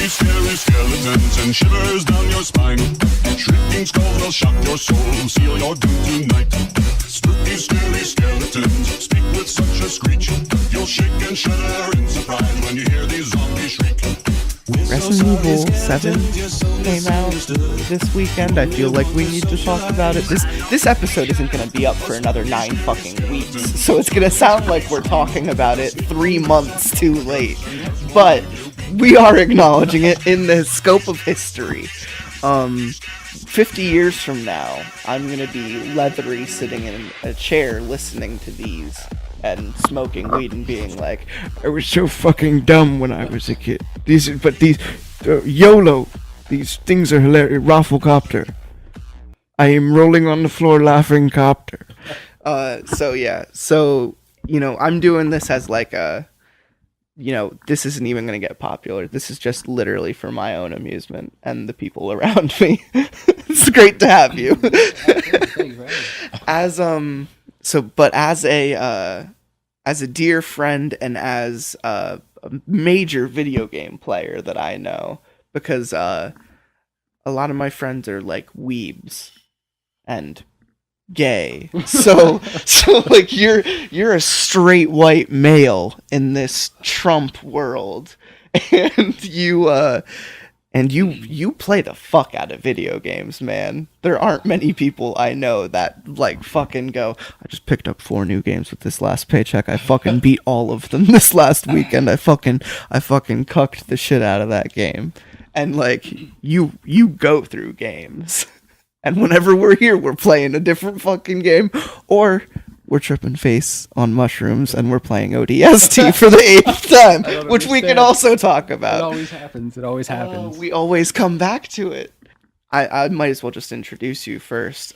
scary skeletons and shivers down your spine. Shrieking skulls will shock your soul, seal your doom tonight. Spooky, scary skeletons speak with such a screech. You'll shake and shudder in surprise when you hear these zombies shriek. Resident Evil 7 came out this weekend. I feel like we need to talk about it. This episode isn't going to be up for another 9 fucking weeks, so it's going to sound like we're talking about it 3 months too late. But we are acknowledging it in the scope of history. 50 years from now, I'm going to be leathery sitting in a chair listening to these and smoking weed and being like, I was so fucking dumb when I was a kid. These YOLO, these things are hilarious. Rafflecopter. I am rolling on the floor laughing copter. So, I'm doing this as like a, this isn't even going to get popular. This is just literally for my own amusement and the people around me. It's great to have you. As a dear friend and as a major video game player that I know, because a lot of my friends are like weebs and gay, so like you're a straight white male in this Trump world, and you play the fuck out of video games, man. There aren't many people I know that like fucking go, I just picked up 4 new games with this last paycheck. I fucking beat all of them this last weekend. I fucking cucked the shit out of that game. And like you go through games. And whenever we're here, we're playing a different fucking game, or we're tripping face on mushrooms and we're playing ODST for the 8th time, which we can also talk about. It always happens. We always come back to it. I might as well just introduce you first.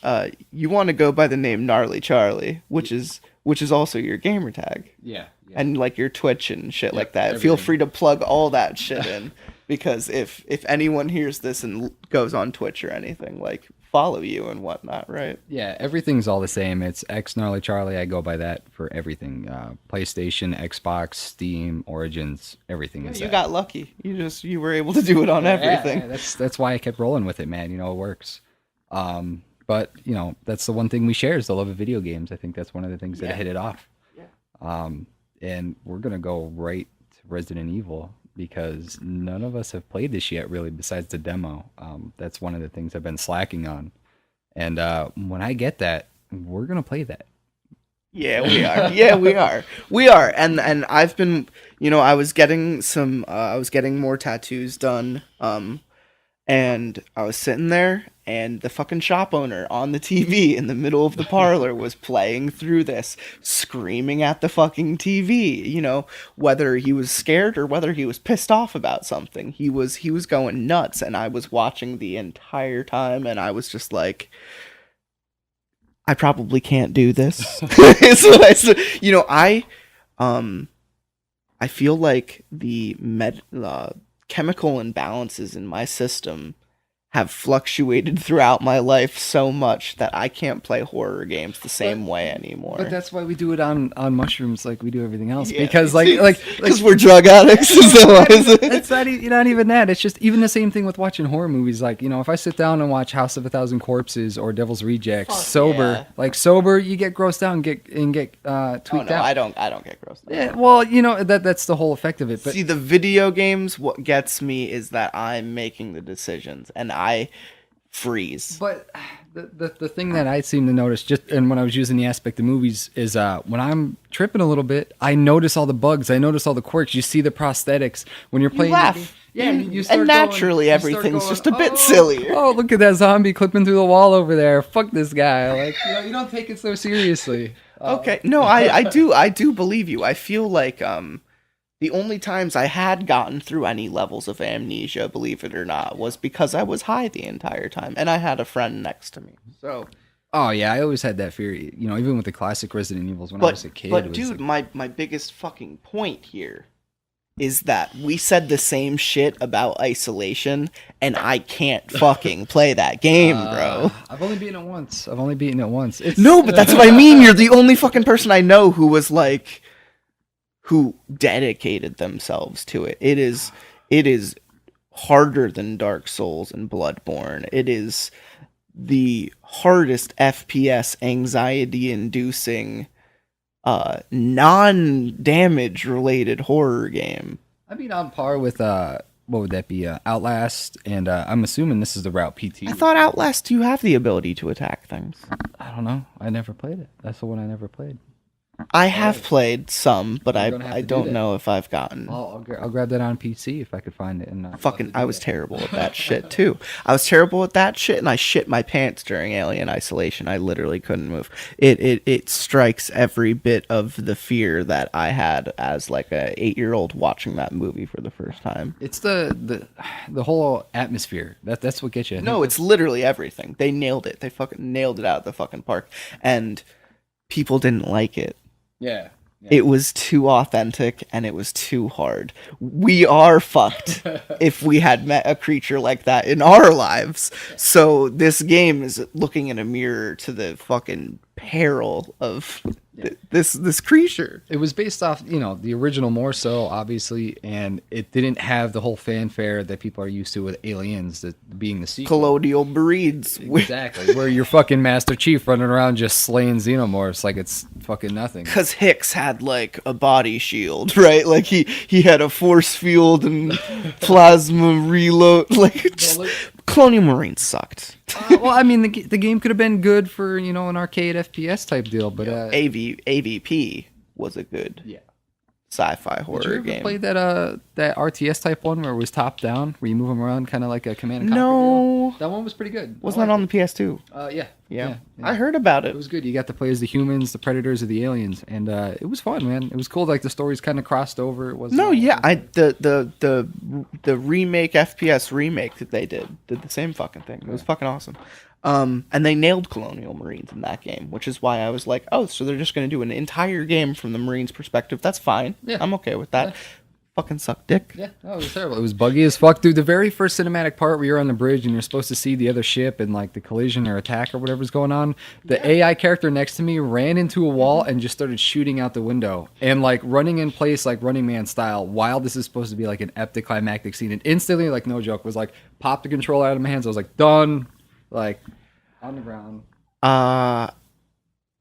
You want to go by the name Gnarly Charlie, which is also your gamer tag. Yeah. And like your Twitch and shit like that. Everything. Feel free to plug all that shit in, because if anyone hears this and goes on Twitch or anything, like, follow you and whatnot, right? Yeah, everything's all the same. It's Gnarly Charlie. I go by that for everything. PlayStation, Xbox, Steam, Origins, everything. You got lucky. You were able to do it on everything. Yeah, that's why I kept rolling with it, man. It works. But that's the one thing we share is the love of video games. I think that's one of the things that hit it off. Yeah. And we're gonna go right to Resident Evil, because none of us have played this yet, really, besides the demo. That's one of the things I've been slacking on. And when I get that, we're going to play that. Yeah, we are. Yeah, we are. We are. And I've been, I was getting more tattoos done. And I was sitting there, and the fucking shop owner on the TV in the middle of the parlor was playing through this, screaming at the fucking TV, whether he was scared or whether he was pissed off about something. He was going nuts, and I was watching the entire time, and I was just like, I probably can't do this. So I feel like the chemical imbalances in my system have fluctuated throughout my life so much that I can't play horror games the same way anymore. But that's why we do it on mushrooms, like we do everything else. Yeah, because because we're drug addicts. It's not even that. It's just even the same thing with watching horror movies. Like, if I sit down and watch House of a Thousand Corpses or Devil's Rejects, sober, you get grossed out and get tweaked out. I don't get grossed out. Yeah, well, that's the whole effect of it. But see, the video games, what gets me is that I'm making the decisions and I freeze. But the thing that I seem to notice, and when I was using the aspect of movies, is when I'm tripping a little bit, I notice all the bugs, I notice all the quirks. You see the prosthetics when you're playing. You laugh. And naturally everything's just a bit sillier. Oh, look at that zombie clipping through the wall over there. Fuck this guy. Like, you don't take it so seriously. Okay, no, I do believe you. I feel like the only times I had gotten through any levels of amnesia, believe it or not, was because I was high the entire time, and I had a friend next to me. So, oh yeah, I always had that fear. Even with the classic Resident Evils when I was a kid. But dude, my biggest fucking point here is that we said the same shit about Isolation, and I can't fucking play that game, bro. I've only beaten it once. No, but that's what I mean. You're the only fucking person I know who was like, who dedicated themselves to it. It is harder than Dark Souls and Bloodborne. It is the hardest FPS anxiety-inducing, non-damage related horror game. I mean, on par with what would that be? Outlast, and I'm assuming this is the route PT. I thought Outlast, you have the ability to attack things. I don't know. I never played it. That's the one I never played. I have played some, but We're gonna have I to do don't that. know if I've gotten. I'll grab that on PC if I could find it. And I was terrible at that shit too. I was terrible at that shit, and I shit my pants during Alien Isolation. I literally couldn't move. It strikes every bit of the fear that I had as like a 8-year-old watching that movie for the first time. It's the whole atmosphere. That's what gets you. No, it's literally everything. They nailed it. They fucking nailed it out of the fucking park, and people didn't like it. Yeah. It was too authentic and it was too hard. We are fucked if we had met a creature like that in our lives. So this game is looking in a mirror to the fucking peril of this creature. It was based off, the original more so, obviously, and it didn't have the whole fanfare that people are used to with Aliens, that being the sequel. Colonial breeds. Exactly, where your fucking Master Chief running around just slaying xenomorphs like it's fucking nothing. Because Hicks had, like, a body shield, right? Like, he had a force field and plasma reload. Like, Colonial Marines sucked. Well, I mean, the game could have been good for, an arcade FPS type deal, but... AVP was a good sci-fi horror Did you ever game. play that RTS type one where it was top down, where you move them around kind of like a Command and Conquer No. deal? That one was pretty good. Wasn't that on the PS2? Yeah. I heard about It it. was good. You got to play as the humans, the predators, or the aliens, and it was fun, man. It was cool. Like the stories kind of crossed over. It was The remake FPS remake that they did the same fucking thing. It was fucking awesome. And they nailed Colonial Marines in that game, which is why I was like, oh, so they're just going to do an entire game from the Marines' perspective. That's fine. Yeah. I'm okay with that. Yeah. Fucking suck dick. Yeah, no, it was terrible. It was buggy as fuck, dude. The very first cinematic part where you're on the bridge and you're supposed to see the other ship and like the collision or attack or whatever's going on, the AI character next to me ran into a wall and just started shooting out the window and like running in place like Running Man style while this is supposed to be like an epic climactic scene. And instantly, like no joke, was like popped the controller out of my hands. I was like done, like on the ground. I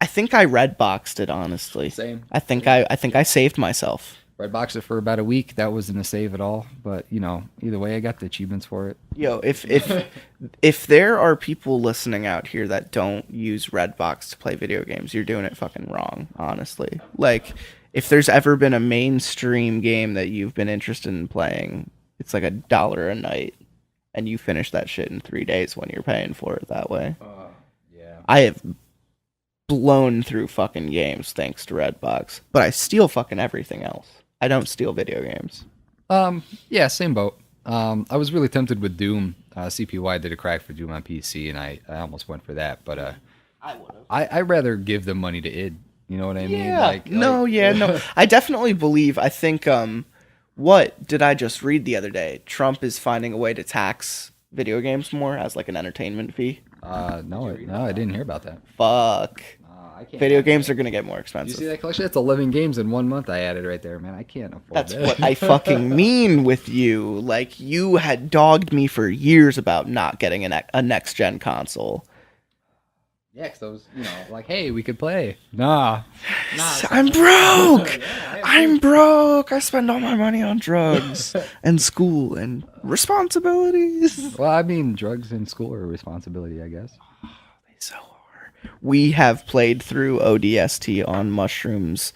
think I red boxed it, honestly. Same. I think I saved myself. Red boxed it for about a week. That wasn't a save at all. But either way, I got the achievements for it. Yo, if there are people listening out here that don't use Redbox to play video games, you're doing it fucking wrong, honestly. Like, if there's ever been a mainstream game that you've been interested in playing, it's like $1 a night, and you finish that shit in 3 days when you're paying for it that way. Yeah. I have blown through fucking games thanks to Redbox, but I steal fucking everything else. I don't steal video games. Yeah, same boat. I was really tempted with Doom. CPY did a crack for Doom on PC, and I almost went for that. But I would have. I'd rather give the money to id. You know what I mean? Yeah. No. I definitely believe. I think. What did I just read the other day? Trump is finding a way to tax video games more as like an entertainment fee. No, I didn't hear about that. Fuck. I can't. Video games are gonna get more You expensive. see that collection? That's 11 games in 1 month I added right there, man. I can't afford That's that. what I fucking mean with you. Like, you had dogged me for years about not getting a next gen console. Yeah, because I was, like, hey, we could play. Nah. I'm broke. I'm broke. I spend all my money on drugs and school and responsibilities. Well, I mean, drugs in school are a responsibility, I guess. So hard. We have played through ODST on mushrooms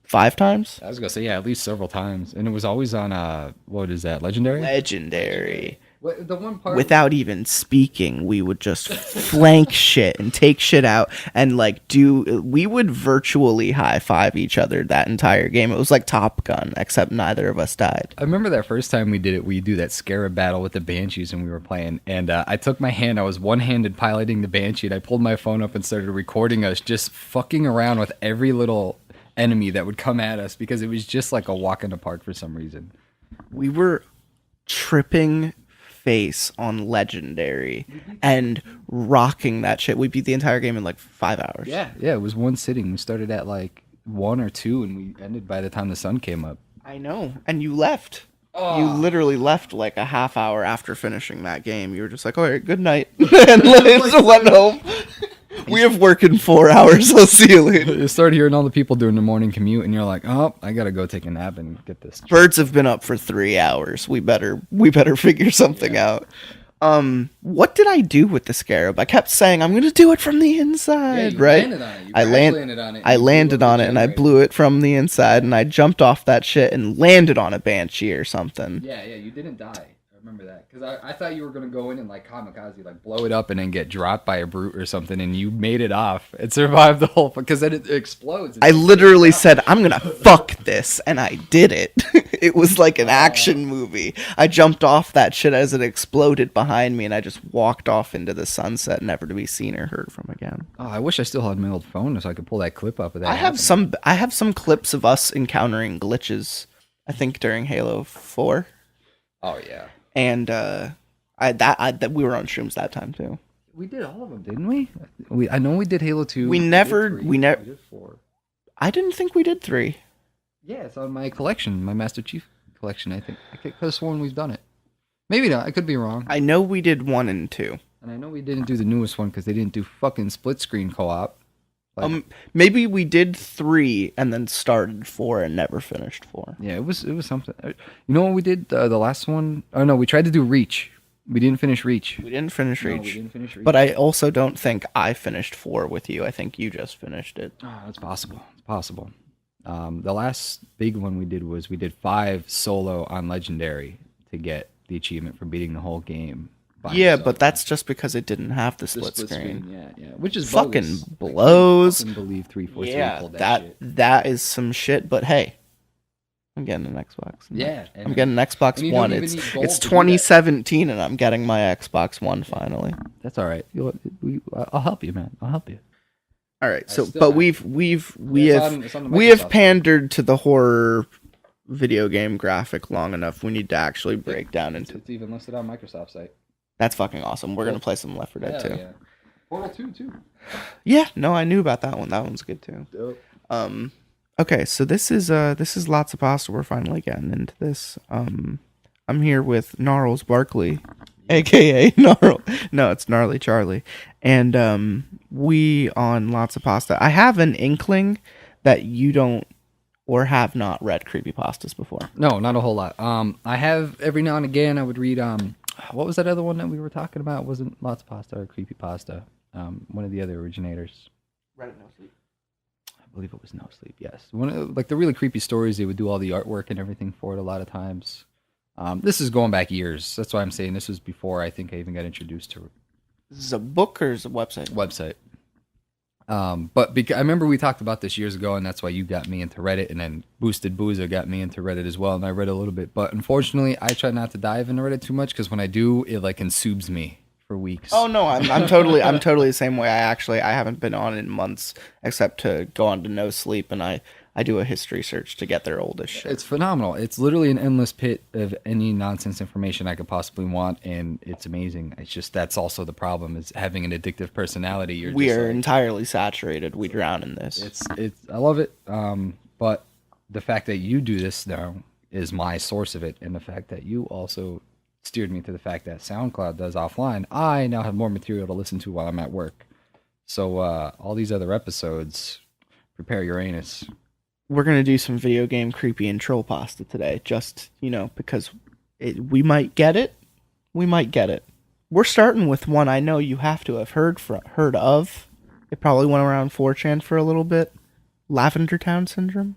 5 times. I was gonna say, yeah, at least several times, and it was always on what is that? Legendary. Legendary. The one part Without even speaking, we would just flank shit and take shit out and we would virtually high five each other that entire game. It was like Top Gun, except neither of us died. I remember that first time we did it, we do that scarab battle with the Banshees and we were playing, and I took my hand, I was one-handed piloting the Banshee, and I pulled my phone up and started recording us just fucking around with every little enemy that would come at us, because it was just like a walk in the park for some reason. We were tripping face on Legendary and rocking that shit. We beat the entire game in like 5 hours. Yeah, it was one sitting. We started at like 1 or 2 and we ended by the time the sun came up. I know. And you left. You literally left like a half hour after finishing that game. You were just like, all right, good night. And just went home. We have work in 4 hours. I'll see you later. You start hearing all the people doing the morning commute, and you're like, oh, I gotta go take a nap and get this. Birds have been up for 3 hours. We better figure something out. What did I do with the scarab? I kept saying I'm gonna do it from the inside, you right? landed on it. You I landed on it. I landed on it and I blew it from the inside, and I jumped off that shit and landed on a banshee or something. Yeah, you didn't die. I remember that because I thought you were gonna go in and like kamikaze, like blow it up and then get dropped by a brute or something, and you made it off and survived the whole. Because then it explodes. I literally said I'm gonna fuck this, and I did it. It was like an action movie. I jumped off that shit as it exploded behind me, and I just walked off into the sunset, never to be seen or heard from again. Oh, I wish I still had my old phone so I could pull that clip up of that. I have some clips of us encountering glitches. I think during Halo 4. Oh yeah. And that we were on shrooms that time too. We did all of them, didn't we? I know we did Halo 2. We never did 4. I didn't think we did 3. Yeah, it's on my collection, my Master Chief collection, I think. I could have sworn we've done it. Maybe not. I could be wrong. I know we did 1 and 2. And I know we didn't do the newest one because they didn't do fucking split screen co-op. Like, Maybe we did 3 and then started 4 and never finished 4. Yeah, it was something. You know what we did? The last one? Oh, no, we tried to do Reach. We didn't finish Reach. We didn't finish Reach. No, we didn't finish Reach. But I also don't think I finished 4 with you. I think you just finished it. Oh, that's possible. It's possible. The last big one we did was we did 5 solo on Legendary to get the achievement for beating the whole game. Yeah, but that's just because it didn't have the split screen. Yeah. Which is fucking bogus. blows. I can't believe 343 pulled that shit. That is some shit. But hey, I'm getting an Xbox. Yeah, I'm getting an Xbox One. It's 2017, and I'm getting my Xbox One finally. That's all right. I'll help you, man. I'll help you. All right. So, but we have pandered to the horror video game graphic long enough. We need to actually break down into. It's even listed on Microsoft's site. That's fucking awesome. We're gonna play some Left 4 Dead 2. Yeah. Portal 2 too. Yeah, no, I knew about that one. That one's good too. Dope. Okay, so this is Lotsa Pasta. We're finally getting into this. I'm here with Gnarls Barkley, aka Gnarl. No, it's Gnarly Charlie, and we on Lotsa Pasta. I have an inkling that you don't or have not read creepypastas before. No, not a whole lot. I have every now and again. I would read what was that other one that we were talking about? It wasn't Lotsa Pasta or Creepypasta? One of the other originators. Reddit No Sleep. I believe it was No Sleep. Yes, one of, like the really creepy stories. They would do all the artwork and everything for it a lot of times. This is going back years. That's why I'm saying this was before I think I even got introduced to it. This is a book or is it a website? Website. But I remember we talked about this years ago, and that's why you got me into Reddit, and then Boosted Boozer got me into Reddit as well, and I read a little bit. But unfortunately, I try not to dive into Reddit too much because when I do, it like consumes me for weeks. Oh no, I'm totally the same way. I haven't been on in months except to go on to No Sleep, and I do a history search to get their oldest shit. It's phenomenal. It's literally an endless pit of any nonsense information I could possibly want, and it's amazing. It's just that's also the problem is having an addictive personality. We are entirely saturated. We drown in this. It's I love it. But the fact that you do this now is my source of it, and the fact that you also steered me to the fact that SoundCloud does offline. I now have more material to listen to while I'm at work. So all these other episodes, prepare your anus. We're going to do some video game creepy and troll pasta today, just, because we might get it. We might get it. We're starting with one I know you have to have heard of. It probably went around 4chan for a little bit. Lavender Town Syndrome.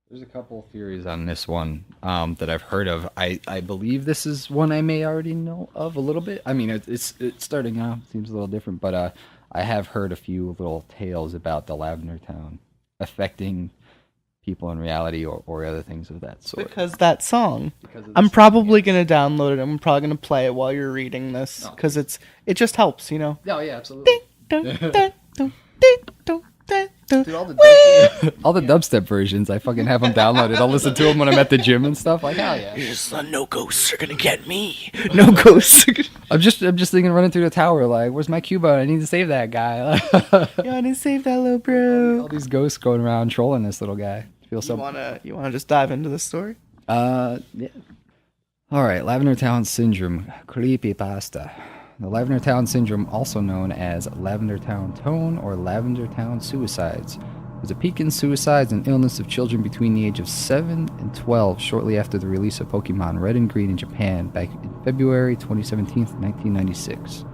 There's a couple of theories on this one that I've heard of. I believe this is one I may already know of a little bit. I mean, it's starting out. It seems a little different, but I have heard a few little tales about the Lavender Town affecting people in reality or other things of that sort. Because that song. I'm probably going to download it. I'm probably going to play it while you're reading this. Because it just helps, Oh, yeah, absolutely. Dude, all the dubstep versions, I fucking have them downloaded. I'll listen to them when I'm at the gym and stuff. Like, hell yeah. No ghosts are going to get me. No ghosts. I'm just thinking running through the tower like, where's my Cuba? I need to save that guy. Yeah, I need to save that little bro. All these ghosts going around trolling this little guy. You wanna just dive into this story? Yeah. All right, Lavender Town Syndrome, creepypasta. The Lavender Town Syndrome, also known as Lavender Town Tone or Lavender Town Suicides, was a peak in suicides and illness of children between the age of 7 and 12 shortly after the release of Pokemon Red and Green in Japan back in February 2017, 1996.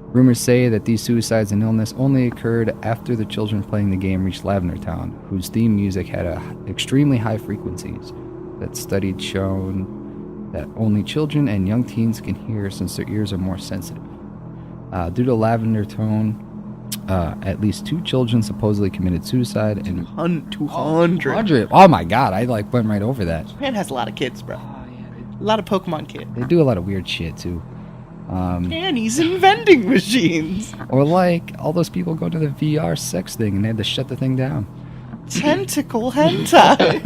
Rumors say that these suicides and illness only occurred after the children playing the game reached Lavender Town, whose theme music had extremely high frequencies that studied shown that only children and young teens can hear since their ears are more sensitive. Due to Lavender Tone, at least 2 children supposedly committed suicide and 200. Oh my god, I went right over that. Japan has a lot of kids, bro. A lot of Pokemon kids. They do a lot of weird shit too. Nannies and vending machines. Or all those people go to the VR sex thing and they had to shut the thing down. Tentacle hentai.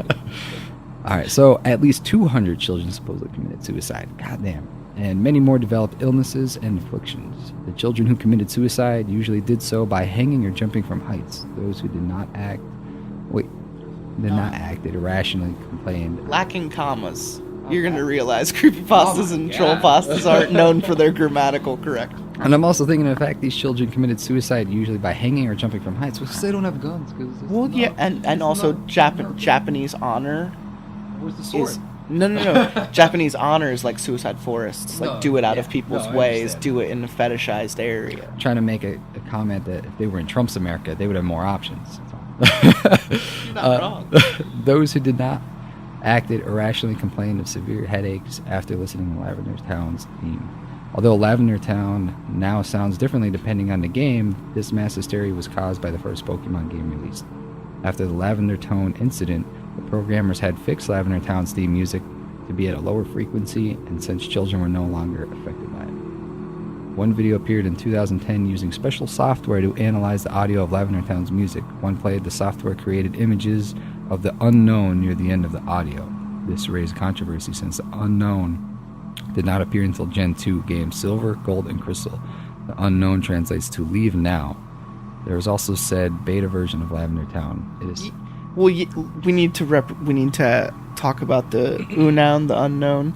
Alright, so at least 200 children supposedly committed suicide. Goddamn. And many more developed illnesses and afflictions. The children who committed suicide usually did so by hanging or jumping from heights. Those who did not act, did irrationally complained. Lacking commas. You're going to realize creepypastas and trollpastas aren't known for their grammatical correct. And I'm also thinking of the fact these children committed suicide usually by hanging or jumping from heights, which they don't have guns. Well, yeah, and also Japanese honor. Where's the sword? No. Japanese honor is like suicide forests. Like, do it out of people's ways. Do it in a fetishized area. I'm trying to make a comment that if they were in Trump's America, they would have more options. You're not wrong. Those who did not acted irrationally complained of severe headaches after listening to Lavender Town's theme. Although Lavender Town now sounds differently depending on the game, this mass hysteria was caused by the first Pokemon game released. After the Lavender Tone incident, the programmers had fixed Lavender Town's theme music to be at a lower frequency, and since children were no longer affected by it. One video appeared in 2010 using special software to analyze the audio of Lavender Town's music. When played, the software created images of the unknown near the end of the audio. This raised controversy since the unknown did not appear until Gen 2 games Silver, Gold, and Crystal. The unknown translates to leave now. There was also said beta version of Lavender Town. It is... Well, we need to talk about the unknown, the unknown.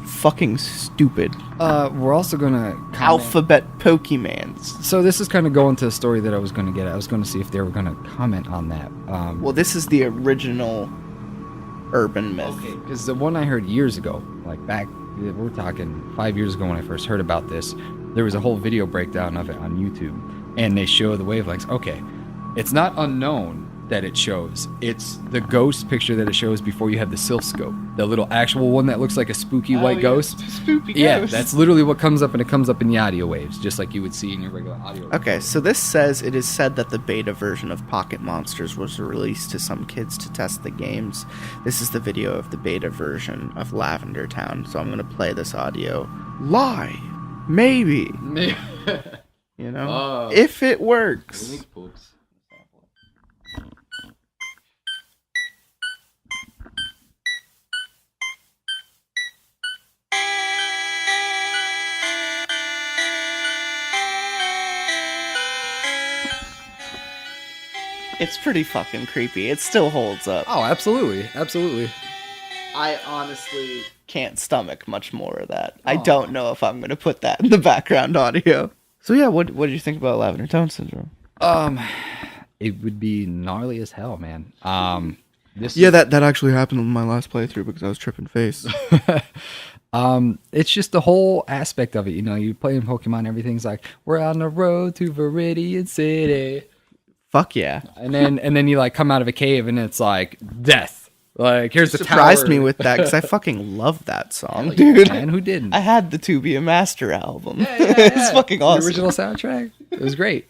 Fucking stupid. We're also gonna alphabet Pokemans. So this is kind of going to a story that I was gonna get at. I was gonna see if they were gonna comment on that. Well, this is the original urban myth. Okay, because the one I heard years ago, like back, we're talking 5 years ago when I first heard about this, there was a whole video breakdown of it on YouTube, and they show the wavelengths. Okay, it's not unknown that it shows. It's the ghost picture that it shows before you have the Sylph scope. The little actual one that looks like a spooky white ghost. Spooky yeah, ghost. that's literally what comes up, and it comes up in the audio waves, just like you would see in your regular audio waves. Okay, so this says it is said that the beta version of Pocket Monsters was released to some kids to test the games. This is the video of the beta version of Lavender Town, so I'm going to play this audio. Lie. Maybe. You know? If it works. It's pretty fucking creepy. It still holds up. Oh, absolutely. Absolutely. I honestly can't stomach much more of that. I don't know if I'm going to put that in the background audio. So yeah, what did you think about Lavender Town Syndrome? It would be gnarly as hell, man. That actually happened on my last playthrough because I was tripping face. It's just the whole aspect of it. You know, you playing Pokemon, everything's like, we're on the road to Viridian City. Fuck yeah. And then you like come out of a cave and it's like death. Like here's the surprised tower. Me with that because I fucking love that song, dude. And who didn't? I had the To Be a Master album. Yeah. It's fucking awesome. The original soundtrack. It was great.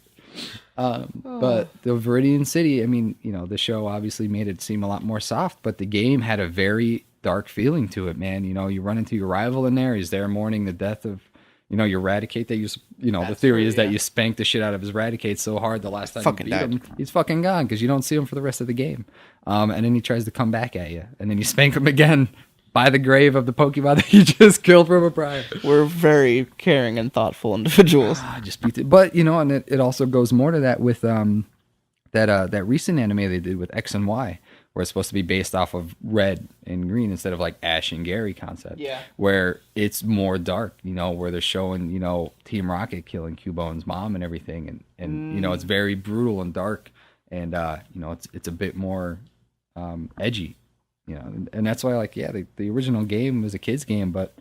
But the Viridian City, I mean, you know, the show obviously made it seem a lot more soft, but the game had a very dark feeling to it, man. You know, you run into your rival in there. He's there mourning the death of, you know, your Raticate that the theory is that you spanked the shit out of his Raticate so hard the last time fucking you beat him, he's fucking gone because you don't see him for the rest of the game. And then he tries to come back at you, and then you spank him again by the grave of the Pokemon that you just killed from a prior. We're very caring and thoughtful individuals. Just beat it. But, you know, and it also goes more to that with that recent anime they did with X and Y, where it's supposed to be based off of red and green instead of like Ash and Gary concept. Yeah. Where it's more dark, where they're showing, Team Rocket killing Cubone's mom and everything. And it's very brutal and dark. And, it's a bit more edgy, and that's why, the original game was a kid's game, but,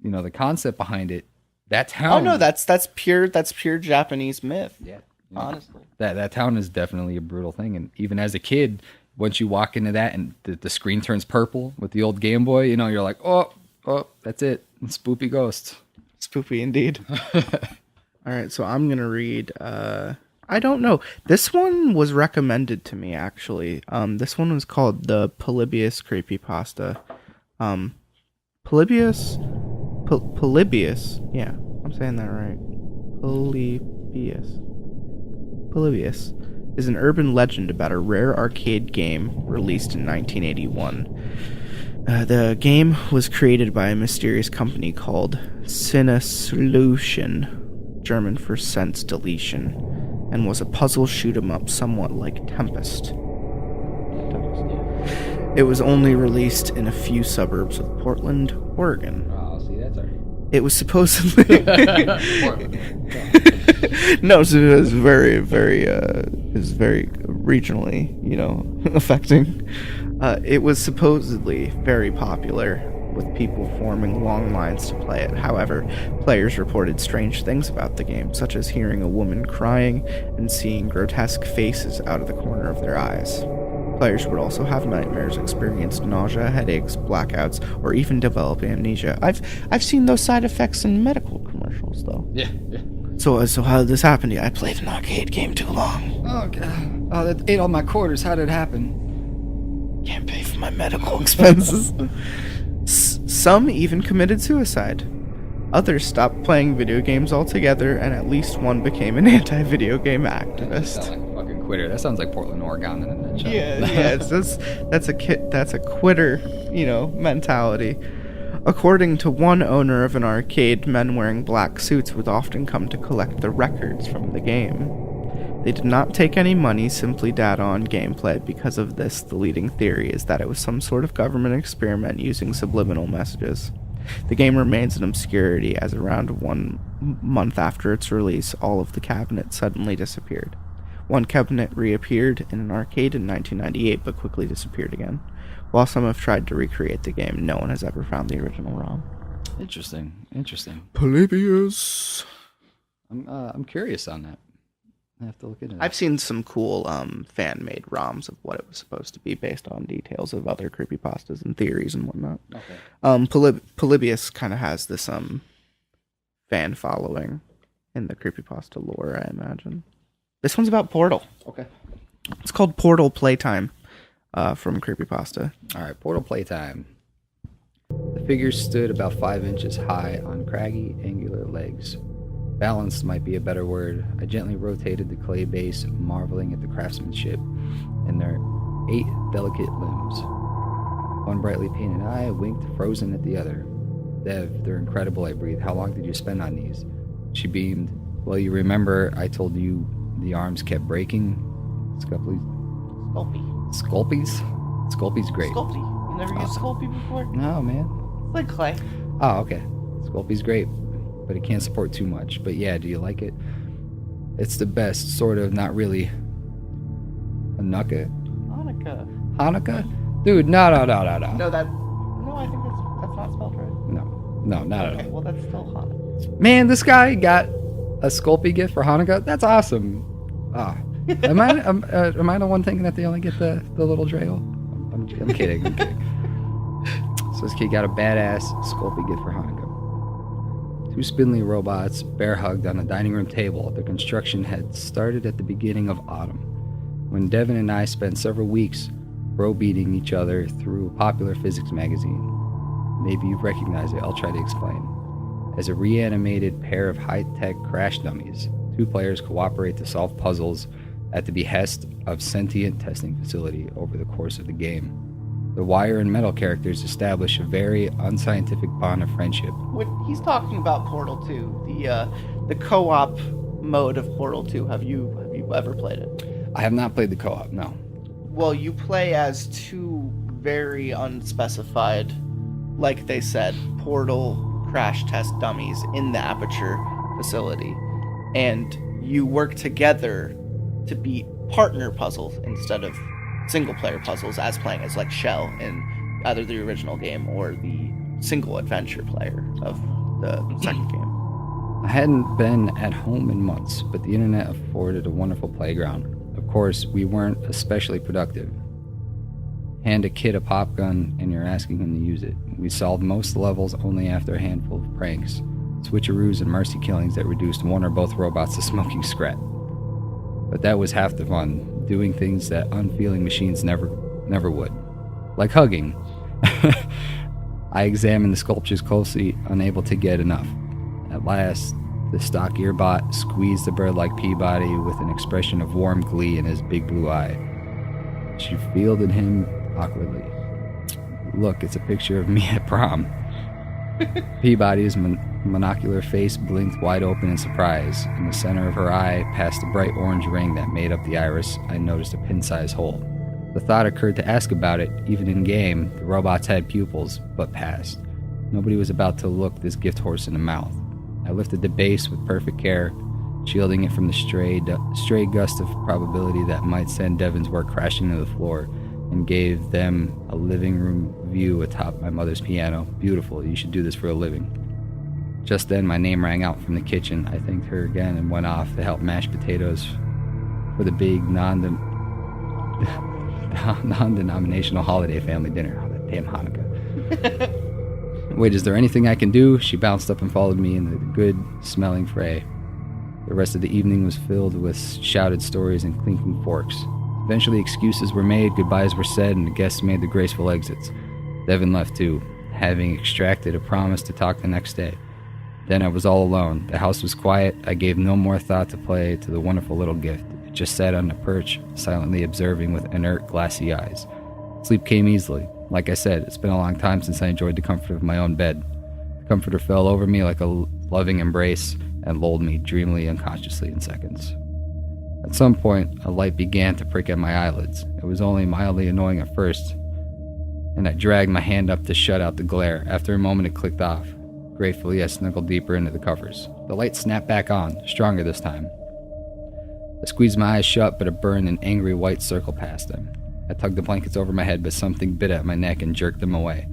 the concept behind it, that town. Oh, no, that's pure Japanese myth. Yeah. Honestly. That town is definitely a brutal thing. And even as a kid, once you walk into that and the screen turns purple with the old Game Boy, you're like, oh, that's it. Spoopy ghosts. Spoopy indeed. All right, so I'm going to read, I don't know. This one was recommended to me, actually. This one was called the Polybius Creepypasta. Polybius, yeah, I'm saying that right. Polybius is an urban legend about a rare arcade game released in 1981. The game was created by a mysterious company called Cinesolution, German for sense deletion, and was a puzzle shoot-'em-up somewhat like Tempest. It was only released in a few suburbs of Portland, Oregon. Oh, see, that's already... It was supposedly... No, so it was very, very regionally, affecting. It was supposedly very popular, with people forming long lines to play it. However, players reported strange things about the game, such as hearing a woman crying and seeing grotesque faces out of the corner of their eyes. Players would also have nightmares, experience nausea, headaches, blackouts, or even develop amnesia. I've seen those side effects in medical commercials, though. Yeah. So how did this happen to you? I played an arcade game too long. Oh, God. Oh, that ate all my quarters. How did it happen? Can't pay for my medical expenses. Some even committed suicide. Others stopped playing video games altogether, and at least one became an anti-video game activist. That sounds like a fucking quitter. That sounds like Portland, Oregon in a nutshell. Yeah, that's a quitter, mentality. According to one owner of an arcade, men wearing black suits would often come to collect the records from the game. They did not take any money, simply data on gameplay. Because of this, the leading theory is that it was some sort of government experiment using subliminal messages. The game remains in obscurity, as around 1 month after its release, all of the cabinets suddenly disappeared. One cabinet reappeared in an arcade in 1998, but quickly disappeared again. While some have tried to recreate the game, no one has ever found the original ROM. Interesting. Polybius. I'm curious on that. I have to look into that. I've seen some cool fan-made ROMs of what it was supposed to be based on details of other creepypastas and theories and whatnot. Okay. Polybius kind of has this fan following in the creepypasta lore, I imagine. This one's about Portal. Okay. It's called Portal Playtime from creepypasta. All right, Portal Playtime. The figure stood about 5 inches high on craggy, angular legs. Balanced might be a better word. I gently rotated the clay base, marveling at the craftsmanship and their 8 delicate limbs. One brightly painted eye winked frozen at the other. Dev, they're incredible, I breathed. How long did you spend on these? She beamed. Well, you remember I told you the arms kept breaking? Sculpies? Sculpy's great. Sculpy. You never used Sculpy before? No, man. It's like clay. Oh, okay. Sculpy's great, but it can't support too much. But yeah, do you like it? It's the best, sort of, not really. Hanukkah? Hanukkah? Dude, no. No, I think that's not spelled right. No, not at all. Okay, well, that's still Hanukkah. Man, this guy got a Sculpey gift for Hanukkah. That's awesome. Ah, am I the one thinking that they only get the little Drago? I'm kidding. So this kid got a badass Sculpey gift for Hanukkah. 2 spindly robots bear hugged on a dining room table. The construction had started at the beginning of autumn, when Devin and I spent several weeks browbeating each other through a popular physics magazine. Maybe you recognize it. I'll try to explain. As a reanimated pair of high-tech crash dummies, 2 players cooperate to solve puzzles at the behest of sentient testing facility over the course of the game. The wire and metal characters establish a very unscientific bond of friendship. What he's talking about Portal 2, the co-op mode of Portal 2. Have you ever played it? I have not played the co-op, no. Well, you play as two very unspecified, like they said, portal crash test dummies in the Aperture facility. And you work together to beat partner puzzles instead of single-player puzzles, as playing as like Shell in either the original game or the single adventure player of the second game. I hadn't been at home in months, but the internet afforded a wonderful playground. Of course, we weren't especially productive. Hand a kid a pop gun and you're asking him to use it. We solved most levels only after a handful of pranks, switcheroos and mercy killings that reduced one or both robots to smoking scrap. But that was half the fun, doing things that unfeeling machines never would. Like hugging. I examined the sculptures closely, unable to get enough. At last, the stock earbot squeezed the bird-like Peabody with an expression of warm glee in his big blue eye. She fielded him awkwardly. Look, it's a picture of me at prom. Peabody's monocular face blinked wide open in surprise. In the center of her eye, past the bright orange ring that made up the iris, I noticed a pin-sized hole. The thought occurred to ask about it. Even in-game, the robots had pupils, but passed. Nobody was about to look this gift horse in the mouth. I lifted the base with perfect care, shielding it from the stray gust of probability that might send Devin's work crashing to the floor, and gave them a living room view atop my mother's piano. Beautiful, you should do this for a living. Just then, my name rang out from the kitchen. I thanked her again and went off to help mash potatoes for the big non-denominational holiday family dinner. Oh, that damn Hanukkah. Wait, is there anything I can do? She bounced up and followed me in the good-smelling fray. The rest of the evening was filled with shouted stories and clinking forks. Eventually, excuses were made, goodbyes were said, and the guests made the graceful exits. Devin left too, having extracted a promise to talk the next day. Then I was all alone. The house was quiet. I gave no more thought to play to the wonderful little gift. It just sat on a perch, silently observing with inert, glassy eyes. Sleep came easily. Like I said, it's been a long time since I enjoyed the comfort of my own bed. The comforter fell over me like a loving embrace and lulled me dreamily unconsciously in seconds. At some point, a light began to prick at my eyelids. It was only mildly annoying at first, and I dragged my hand up to shut out the glare. After a moment, it clicked off. Gratefully, I snuggled deeper into the covers. The light snapped back on, stronger this time. I squeezed my eyes shut, but a burned an angry white circle past them. I tugged the blankets over my head, but something bit at my neck and jerked them away.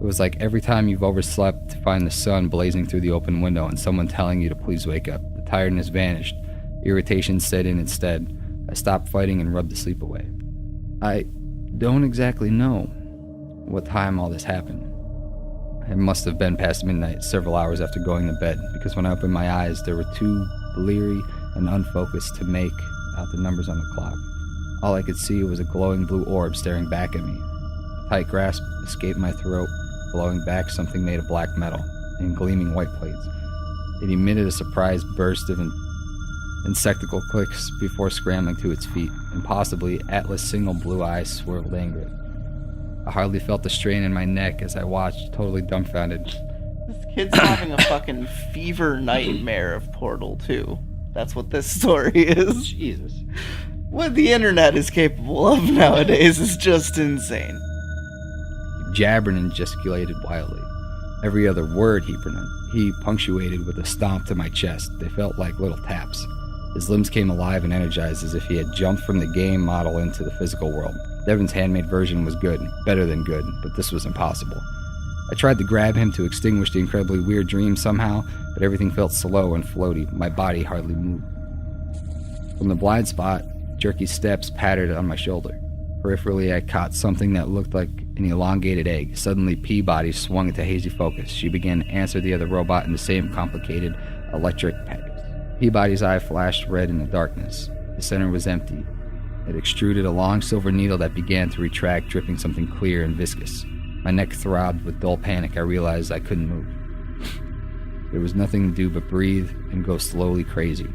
It was like every time you've overslept to find the sun blazing through the open window and someone telling you to please wake up. The tiredness vanished. Irritation set in instead. I stopped fighting and rubbed the sleep away. I don't exactly know what time all this happened. It must have been past midnight, several hours after going to bed, because when I opened my eyes, there were too bleary and unfocused to make out the numbers on the clock. All I could see was a glowing blue orb staring back at me. A tight grasp escaped my throat, blowing back something made of black metal and gleaming white plates. It emitted a surprised burst of insectical clicks before scrambling to its feet, and possibly Atlas' single blue eyes swirled angrily. I hardly felt the strain in my neck as I watched, totally dumbfounded. This kid's having a fucking fever nightmare of Portal 2. That's what this story is. Jesus. What the internet is capable of nowadays is just insane. He jabbered and gesticulated wildly. Every other word he punctuated with a stomp to my chest. They felt like little taps. His limbs came alive and energized as if he had jumped from the game model into the physical world. Devin's handmade version was good, better than good, but this was impossible. I tried to grab him to extinguish the incredibly weird dream somehow, but everything felt slow and floaty. My body hardly moved. From the blind spot, jerky steps pattered on my shoulder. Peripherally, I caught something that looked like an elongated egg. Suddenly, Peabody swung into hazy focus. She began to answer the other robot in the same complicated electric patterns. Peabody's eye flashed red in the darkness. The center was empty. It extruded a long silver needle that began to retract, dripping something clear and viscous. My neck throbbed with dull panic. I realized I couldn't move. There was nothing to do but breathe and go slowly crazy.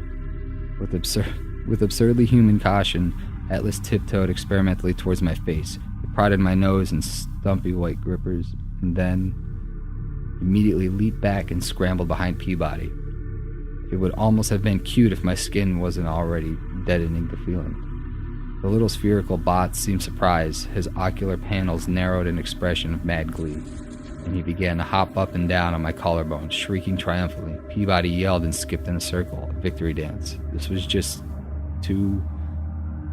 With absurdly human caution, Atlas tiptoed experimentally towards my face. He prodded my nose in stumpy white grippers, and then immediately leaped back and scrambled behind Peabody. It would almost have been cute if my skin wasn't already deadening the feeling. The little spherical bot seemed surprised. His ocular panels narrowed in expression of mad glee, and he began to hop up and down on my collarbone, shrieking triumphantly. Peabody yelled and skipped in a circle, a victory dance. This was just too...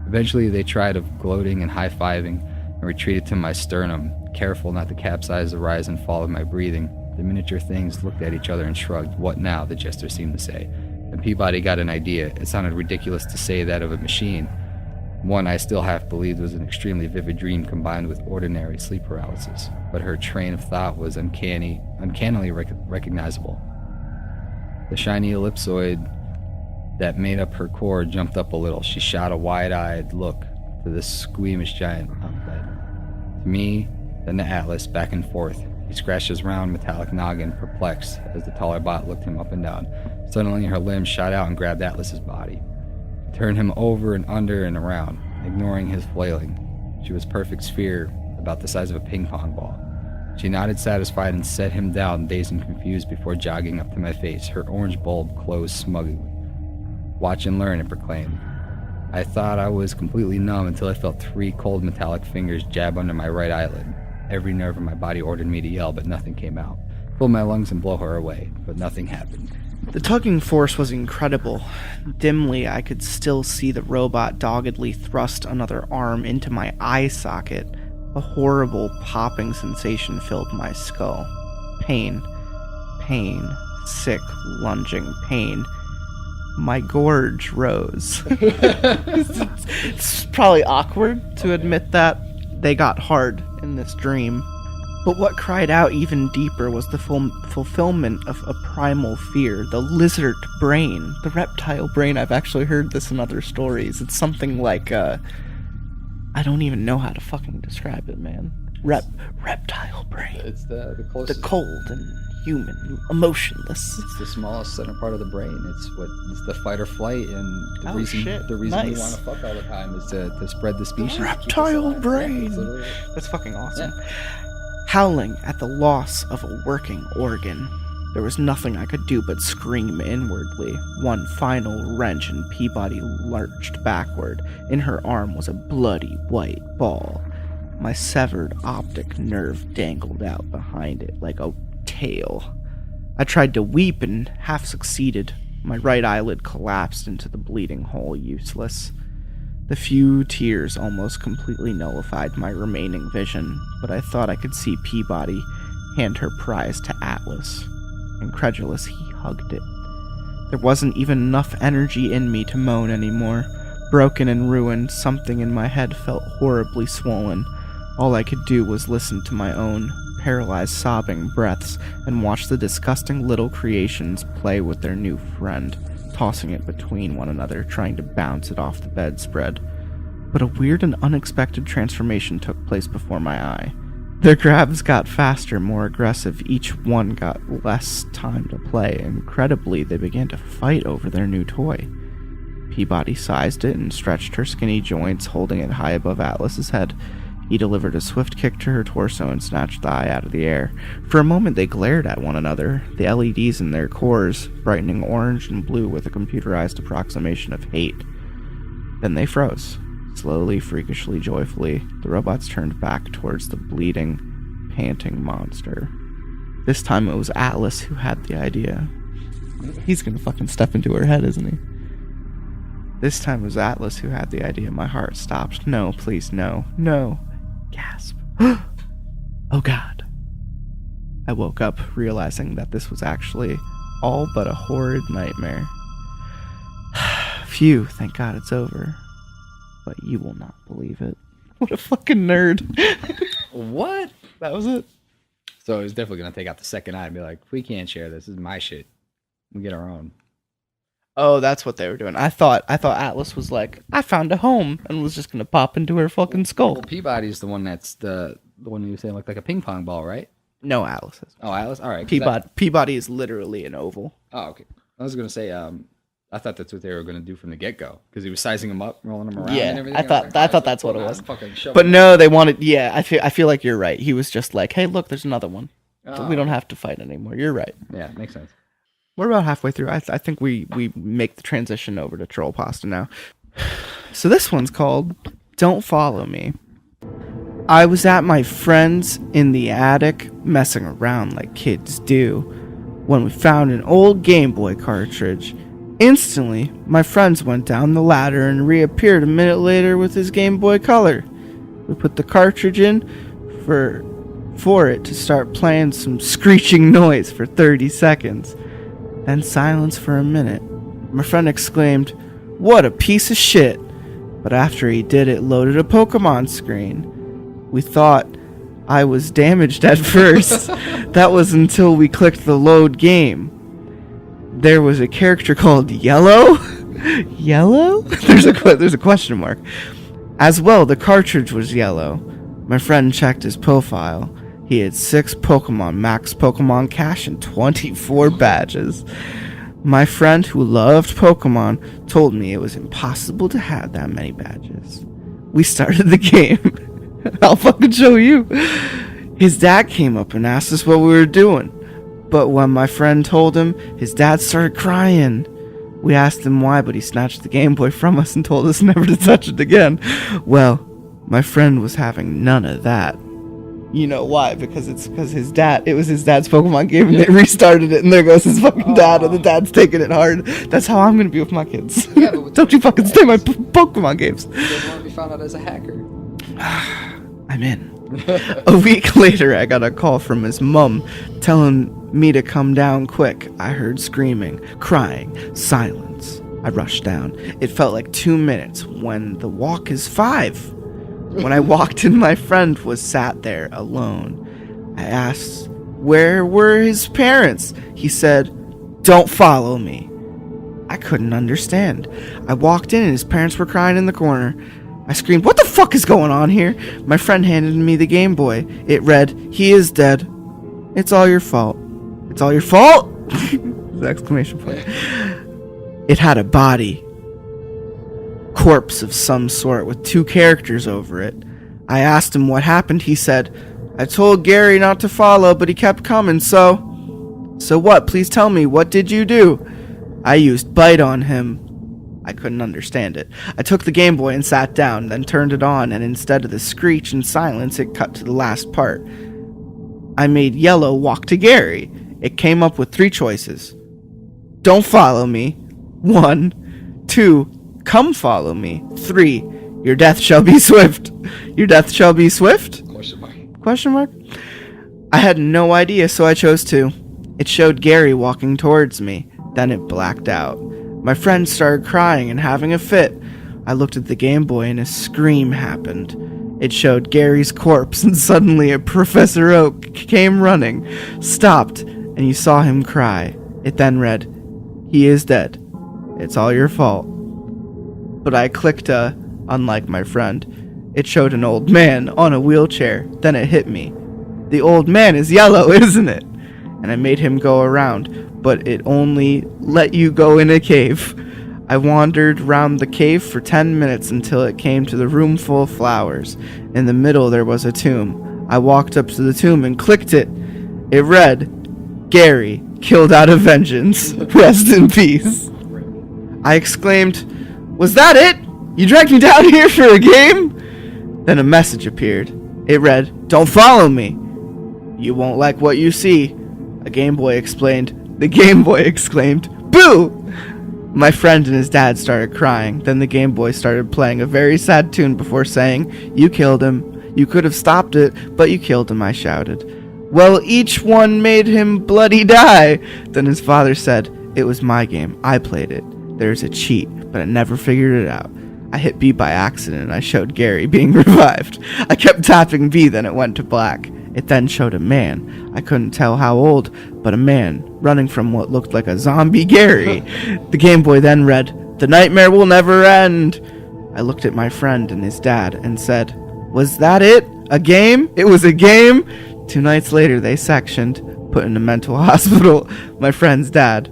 Eventually, they tried of gloating and high-fiving and retreated to my sternum, careful not to capsize the rise and fall of my breathing. The miniature things looked at each other and shrugged. What now? The jester seemed to say. And Peabody got an idea. It sounded ridiculous to say that of a machine. One I still half believed was an extremely vivid dream combined with ordinary sleep paralysis. But her train of thought was uncannily recognizable. The shiny ellipsoid that made up her core jumped up a little. She shot a wide-eyed look to the squeamish giant on the bed. To me, then to Atlas, back and forth. He scratched his round metallic noggin, perplexed, as the taller bot looked him up and down. Suddenly, her limbs shot out and grabbed Atlas's body. She turned him over and under and around, ignoring his flailing. She was a perfect sphere, about the size of a ping-pong ball. She nodded satisfied and set him down, dazed and confused, before jogging up to my face, her orange bulb closed smugly. Watch and learn, it proclaimed. I thought I was completely numb until I felt 3 cold metallic fingers jab under my right eyelid. Every nerve in my body ordered me to yell, but nothing came out. Fill my lungs and blow her away, but nothing happened. The tugging force was incredible. Dimly, I could still see the robot doggedly thrust another arm into my eye socket. A horrible popping sensation filled my skull. Pain. Pain. Sick, lunging pain. My gorge rose. It's probably awkward to admit that. They got hard in this dream. But what cried out even deeper was the fulfillment of a primal fear. The lizard brain. The reptile brain. I've actually heard this in other stories. It's something like, I don't even know how to fucking describe it, man. Reptile brain. It's the closest. The cold and human, emotionless. It's the smallest center part of the brain. It's the fight or flight, and the reason nice. we want to fuck all the time is to spread the species. Reptile brain. Yeah, that's fucking awesome. Yeah. Howling at the loss of a working organ. There was nothing I could do but scream inwardly. One final wrench and Peabody lurched backward. In her arm was a bloody white ball. My severed optic nerve dangled out behind it like a tail. I tried to weep and half succeeded. My right eyelid collapsed into the bleeding hole, useless. The few tears almost completely nullified my remaining vision, but I thought I could see Peabody hand her prize to Atlas. Incredulous, he hugged it. There wasn't even enough energy in me to moan anymore. Broken and ruined, something in my head felt horribly swollen. All I could do was listen to my own paralyzed sobbing breaths and watch the disgusting little creations play with their new friend, tossing it between one another, trying to bounce it off the bedspread. But a weird and unexpected transformation took place before my eye. Their grabs got faster, more aggressive. Each one got less time to play. Incredibly, they began to fight over their new toy. Peabody sized it and stretched her skinny joints, holding it high above Atlas's head. He delivered a swift kick to her torso and snatched the eye out of the air. For a moment they glared at one another, the LEDs in their cores brightening orange and blue with a computerized approximation of hate. Then they froze. Slowly, freakishly, joyfully, the robots turned back towards the bleeding, panting monster. This time it was Atlas who had the idea. He's gonna fucking step into her head, isn't he? This time it was Atlas who had the idea. My heart stopped. No, please, no. No. Gasp. Oh God. I woke up, realizing that this was actually all but a horrid nightmare. Phew, thank God it's over. But you will not believe it. What a fucking nerd. What? That was it. So he's definitely going to take out the second eye and be like, we can't share this. This is my shit. We get our own. Oh, that's what they were doing. I thought Atlas was like, I found a home, and was just gonna pop into her fucking skull. Well, Peabody's the one that's the one you were saying looked like a ping pong ball, right? No, Atlas is. Oh, Atlas? All right. Peabody is literally an oval. Oh, okay. I was gonna say, I thought that's what they were gonna do from the get go because he was sizing them up, rolling them around. Yeah, and everything. I thought that's what it was. But But no, they wanted. Yeah, I feel like you're right. He was just like, hey, look, there's another one. So we don't have to fight anymore. You're right. Yeah, makes sense. We're about halfway through. I think we make the transition over to Troll Pasta now. So this one's called Don't Follow Me. I was at my friend's in the attic, messing around like kids do, when we found an old Game Boy cartridge. Instantly, my friends went down the ladder and reappeared a minute later with his Game Boy Color. We put the cartridge in for it to start playing some screeching noise for 30 seconds. Then silence for a minute. My friend exclaimed, "What a piece of shit!" But after he did, it loaded a Pokemon screen. We thought I was damaged at first. That was until we clicked the load game. There was a character called Yellow? Yellow? There's a question mark. As well, the cartridge was yellow. My friend checked his profile. He had 6 Pokemon Max Pokemon Cash and 24 badges. My friend, who loved Pokemon, told me it was impossible to have that many badges. We started the game. I'll fucking show you. His dad came up and asked us what we were doing. But when my friend told him, his dad started crying. We asked him why, but he snatched the Game Boy from us and told us never to touch it again. Well, my friend was having none of that. You know why? Because it was his dad's Pokemon game, and they restarted it, and there goes his fucking dad, and the dad's taking it hard. That's how I'm gonna be with my kids. Yeah, don't you fucking stay my Pokemon games. You don't want to be found out as a hacker. I'm in. A week later, I got a call from his mum telling me to come down quick. I heard screaming, crying, silence. I rushed down. It felt like 2 minutes when the walk is 5. When I walked in, my friend was sat there alone. I asked, where were his parents? He said, "Don't follow me." I couldn't understand. I walked in and his parents were crying in the corner. I screamed, "What the fuck is going on here?" My friend handed me the Game Boy. It read, "He is dead. It's all your fault." It's all your fault? Exclamation point. It had a body. Corpse of some sort with 2 characters over it. I asked him what happened. He said, "I told Gary not to follow, but he kept coming, so what? Please tell me, what did you do?" I used bite on him. I couldn't understand it. I took the Game Boy and sat down, then turned it on, and instead of the screech and silence, it cut to the last part. I made Yellow walk to Gary. It came up with 3 choices. Don't follow me. 1. 2. Come follow me. 3. Your death shall be swift. Your death shall be swift? Question mark? I had no idea, so I chose 2. It showed Gary walking towards me. Then it blacked out. My friend started crying and having a fit. I looked at the Game Boy and a scream happened. It showed Gary's corpse, and suddenly a Professor Oak came running, stopped, and you saw him cry. It then read, "He is dead. It's all your fault." But I clicked unlike my friend. It showed an old man on a wheelchair. Then it hit me. The old man is yellow, isn't it? And I made him go around, but it only let you go in a cave. I wandered round the cave for 10 minutes until it came to the room full of flowers. In the middle there was a tomb. I walked up to the tomb and clicked it. It read, "Gary, killed out of vengeance. Rest in peace." I exclaimed, "Was that it? You dragged me down here for a game?" Then a message appeared. It read, "Don't follow me. You won't like what you see." A Game Boy explained. The Game Boy exclaimed, "Boo!" My friend and his dad started crying. Then the Game Boy started playing a very sad tune before saying, "You killed him. You could have stopped it, but you killed him," I shouted. "Well, each one made him bloody die." Then his father said, "It was my game. I played it. There's a cheat, but I never figured it out. I hit B by accident and I showed Gary being revived. I kept tapping B, then it went to black. It then showed a man. I couldn't tell how old, but a man running from what looked like a zombie Gary. The Game Boy then read, "The nightmare will never end." I looked at my friend and his dad and said, "Was that it? A game? It was a game?" 2 nights later, they sectioned, put in a mental hospital, my friend's dad.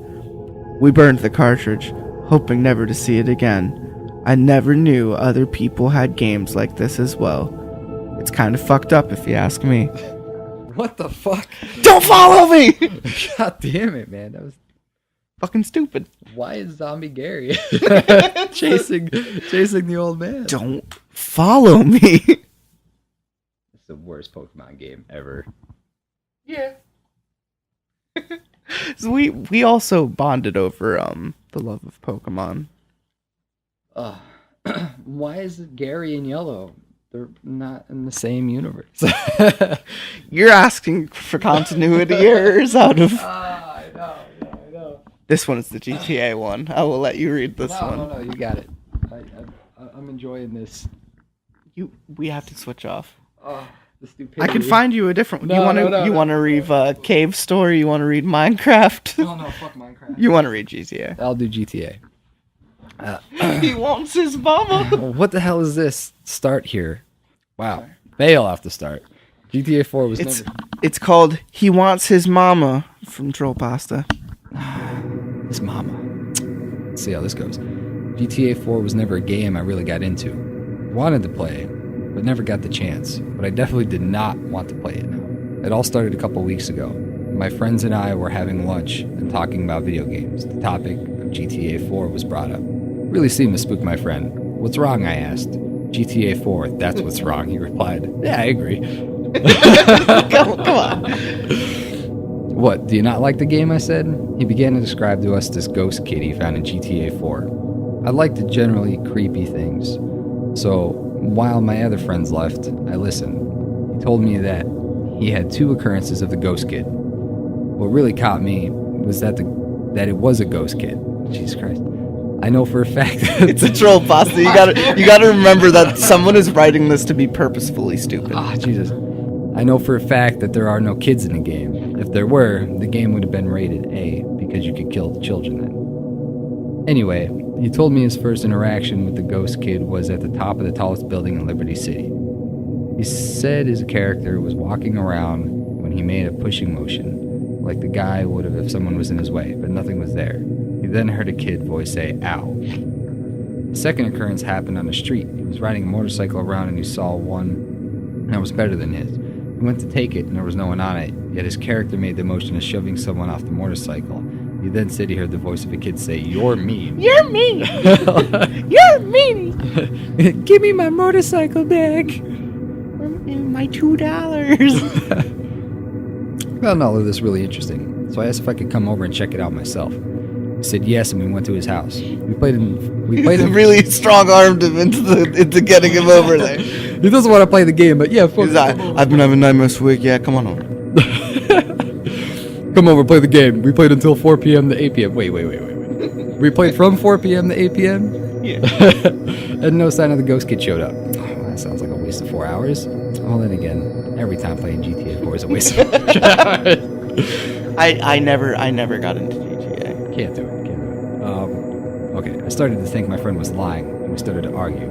We burned the cartridge, hoping never to see it again. I never knew other people had games like this as well. It's kind of fucked up if you ask me. What the fuck? Don't follow me! God damn it, man. fucking stupid. Why is Zombie Gary chasing the old man? Don't follow me. It's the worst Pokemon game ever. Yeah. So we also bonded over the love of Pokemon. Why is it Gary and Yellow? They're not in the same universe. You're asking for continuity errors out of. I know. This one is the GTA one. I will let you read this one. No, you got it. I'm enjoying this. We have to switch off. The stupidity. I can find you a different. No, you want to read Cavestory? You want to read Minecraft? No, fuck Minecraft. You want to read GTA? I'll do GTA. He wants his mama. What the hell is this? Start here. Wow. Fail off the start. GTA 4 was never... It's called He Wants His Mama from Troll Pasta. His mama. Let's see how this goes. GTA 4 was never a game I really got into. Wanted to play, but never got the chance. But I definitely did not want to play it now. It all started a couple weeks ago. My friends and I were having lunch and talking about video games. The topic of GTA 4 was brought up. Really seemed to spook my friend. What's wrong, I asked. GTA 4, that's what's wrong, he replied. Yeah, I agree. Come on. What, do you not like the game, I said? He began to describe to us this ghost kid he found in GTA 4. I liked the generally creepy things. So, while my other friends left, I listened. He told me that he had 2 occurrences of the ghost kid. What really caught me was that it was a ghost kid. Jesus Christ. I know for a fact that it's a troll pasta. You gotta remember that someone is writing this to be purposefully stupid. Jesus. I know for a fact that there are no kids in the game. If there were, the game would have been rated A, because you could kill the children then. Anyway, he told me his first interaction with the ghost kid was at the top of the tallest building in Liberty City. He said his character was walking around when he made a pushing motion, like the guy would have if someone was in his way, but nothing was there. He then heard a kid voice say, ow. The second occurrence happened on the street. He was riding a motorcycle around and he saw one that was better than his. He went to take it and there was no one on it, yet his character made the motion of shoving someone off the motorcycle. He then said he heard the voice of a kid say, you're mean. You're mean. You're mean. Give me my motorcycle back. My $2. I found all of this really interesting, so I asked if I could come over and check it out myself. He said yes, and we went to his house. We played him. Really strong-armed him into getting him over there. He doesn't want to play the game, but yeah, I've been having nightmares for a week. Yeah, come on over. Come over, play the game. We played until 4 p.m. to 8 p.m. Wait. We played from 4 p.m. to 8 p.m.? Yeah. And no sign of the ghost kid showed up. Oh, that sounds like a waste of 4 hours. Well, then again, every time playing GTA 4 is a waste of 4 hours. I never got into GTA. Can't do it. Okay, I started to think my friend was lying, and we started to argue.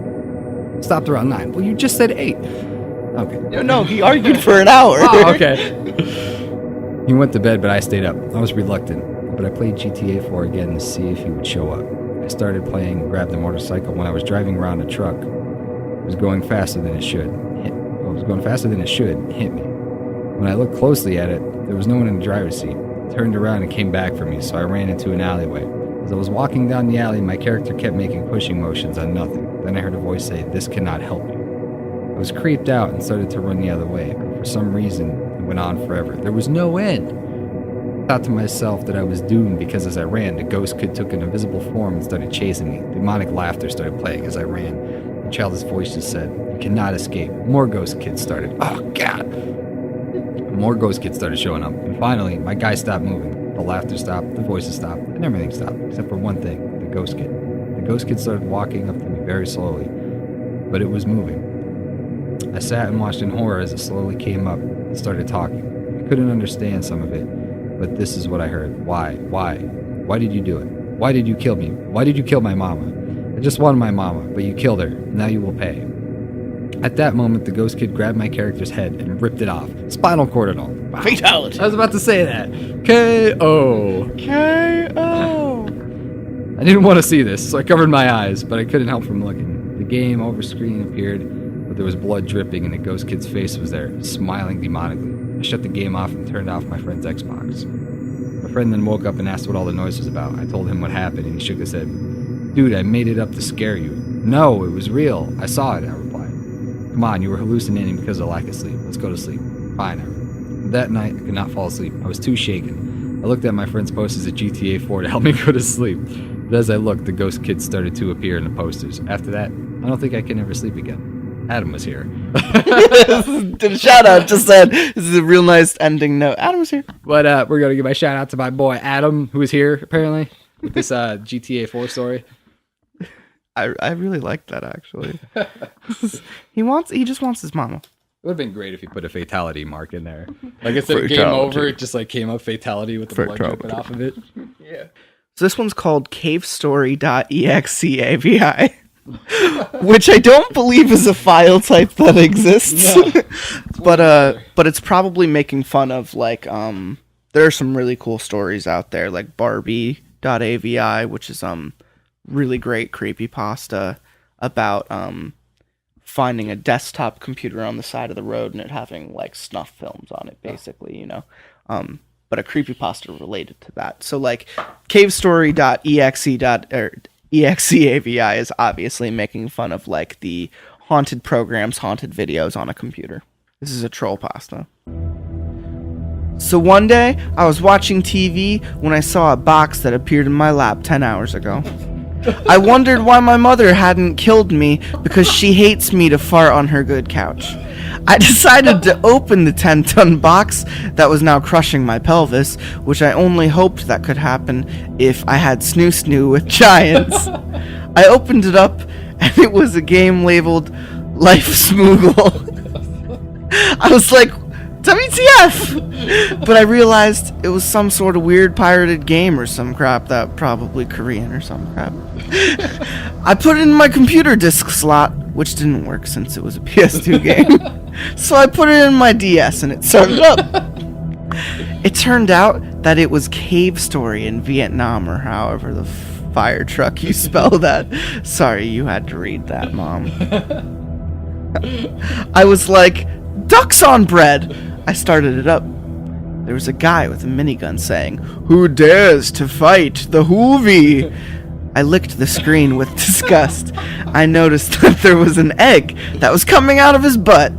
Stopped around 9. Well, you just said 8. Okay. No, he argued for an hour. Oh, okay. He went to bed, but I stayed up. I was reluctant, but I played GTA 4 again to see if he would show up. I started playing and grabbed the motorcycle. When I was driving around a truck, it was going faster than it should. Hit me. When I looked closely at it, there was no one in the driver's seat. It turned around and came back for me, so I ran into an alleyway. As I was walking down the alley, my character kept making pushing motions on nothing. Then I heard a voice say, "This cannot help you." I was creeped out and started to run the other way, but for some reason, it went on forever. There was no end. I thought to myself that I was doomed because as I ran, the ghost kid took an invisible form and started chasing me. Demonic laughter started playing as I ran. The childish voice just said, "You cannot escape." More ghost kids started. Oh, God. More ghost kids started showing up. And finally, my guy stopped moving. The laughter stopped, the voices stopped, and everything stopped, except for one thing, the ghost kid. The ghost kid started walking up to me very slowly, but it was moving. I sat and watched in horror as it slowly came up and started talking. I couldn't understand some of it, but this is what I heard. Why? Why did you do it? Why did you kill me? Why did you kill my mama? I just wanted my mama, but you killed her. Now you will pay. At that moment, the ghost kid grabbed my character's head and ripped it off. Spinal cord and all. Wow. Fatality. I was about to say that. K.O. I didn't want to see this, so I covered my eyes, but I couldn't help from looking. The game over screen appeared, but there was blood dripping and the ghost kid's face was there, smiling demonically. I shut the game off and turned off my friend's Xbox. My friend then woke up and asked what all the noise was about. I told him what happened, and he shook his head. Dude, I made it up to scare you. No, it was real. I saw it, I replied. Come on, you were hallucinating because of lack of sleep. Let's go to sleep. Fine, I replied. That night, I could not fall asleep. I was too shaken. I looked at my friend's posters at GTA 4 to help me go to sleep. But as I looked, the ghost kids started to appear in the posters. After that, I don't think I can ever sleep again. Adam was here. The shout out just said this is a real nice ending note. Adam was here. But we're gonna give my shout out to my boy Adam, who was here apparently with this GTA 4 story. I really like that actually. He just wants his mama. It would have been great if you put a fatality mark in there. Like instead of game over, it just like came up fatality with the blood dripping off of it. Yeah. So this one's called Cavestory.exe.avi. Which I don't believe is a file type that exists. No. but it's probably making fun of like there are some really cool stories out there like Barbie.avi, which is really great creepypasta about finding a desktop computer on the side of the road and it having like snuff films on it basically, you know. But a creepypasta related to that. So like Cavestory.exe.avi is obviously making fun of like the haunted programs, haunted videos on a computer. This is a troll pasta. So one day I was watching TV when I saw a box that appeared in my lap 10 hours ago. I wondered why my mother hadn't killed me because she hates me to fart on her good couch. I decided to open the 10-ton box that was now crushing my pelvis, which I only hoped that could happen if I had snoo with giants. I opened it up, and it was a game labeled Life Smoogle. I was like, WTF! But I realized it was some sort of weird pirated game or some crap, that probably Korean or some crap. I put it in my computer disk slot, which didn't work since it was a PS2 game. So I put it in my DS and it started up. It turned out that it was Cave Story in Vietnam, or however the fire truck you spell that. Sorry, you had to read that, Mom. I was like, ducks on bread! I started it up. There was a guy with a minigun saying, "Who dares to fight the Hoovy?" I licked the screen with disgust. I noticed that there was an egg that was coming out of his butt.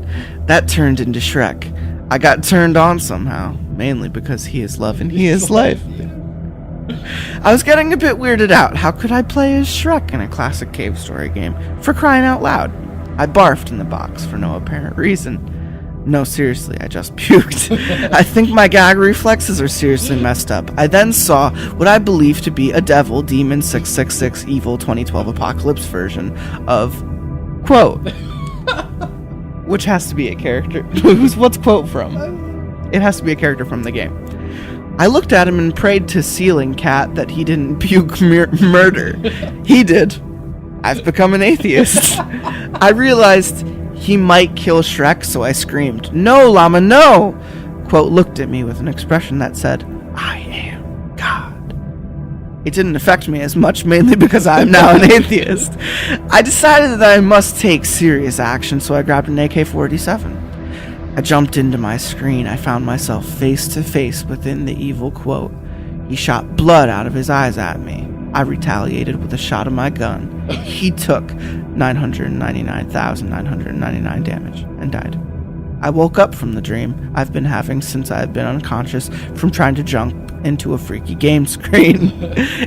That turned into Shrek. I got turned on somehow, mainly because he is love and he is life. I was getting a bit weirded out. How could I play as Shrek in a classic Cave Story game? For crying out loud. I barfed in the box for no apparent reason. No, seriously, I just puked. I think my gag reflexes are seriously messed up. I then saw what I believe to be a devil demon 666 evil 2012 apocalypse version of quote, which has to be a character. What's quote from? It has to be a character from the game. I looked at him and prayed to ceiling cat that he didn't puke murder. He did. I've become an atheist. I realized he might kill Shrek, so I screamed, "No, llama, no!" Quote looked at me with an expression that said, "I am God." It didn't affect me as much, mainly because I am now an atheist. I decided that I must take serious action, so I grabbed an AK-47. I jumped into my screen. I found myself face to face within the evil quote. He shot blood out of his eyes at me. I retaliated with a shot of my gun. He took 999,999 damage and died. I woke up from the dream I've been having since I had been unconscious from trying to jump into a freaky game screen.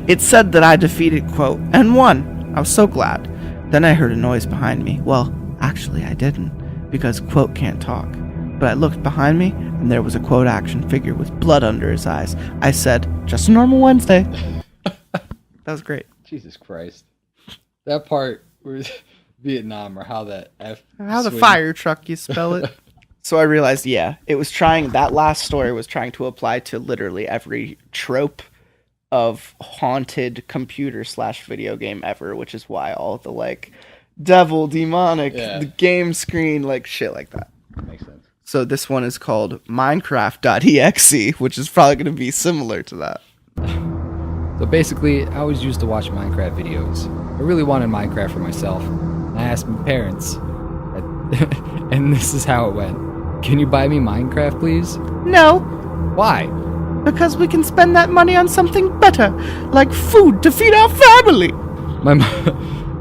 It said that I defeated quote and won. I was so glad. Then I heard a noise behind me. Well, actually I didn't, because quote can't talk. But I looked behind me and there was a quote action figure with blood under his eyes. I said, "Just a normal Wednesday." That was great. Jesus Christ. That part was Vietnam, or how that how the fire truck you spell it. So I realized, yeah, it was trying, that last story was trying to apply to literally every trope of haunted computer / video game ever, which is why all the like devil, demonic, the game screen, like shit like that. Makes sense. So this one is called Minecraft.exe, which is probably going to be similar to that. So basically, I always used to watch Minecraft videos. I really wanted Minecraft for myself. I asked my parents, and this is how it went. "Can you buy me Minecraft, please?" No. "Why?" Because we can spend that money on something better, like food to feed our family.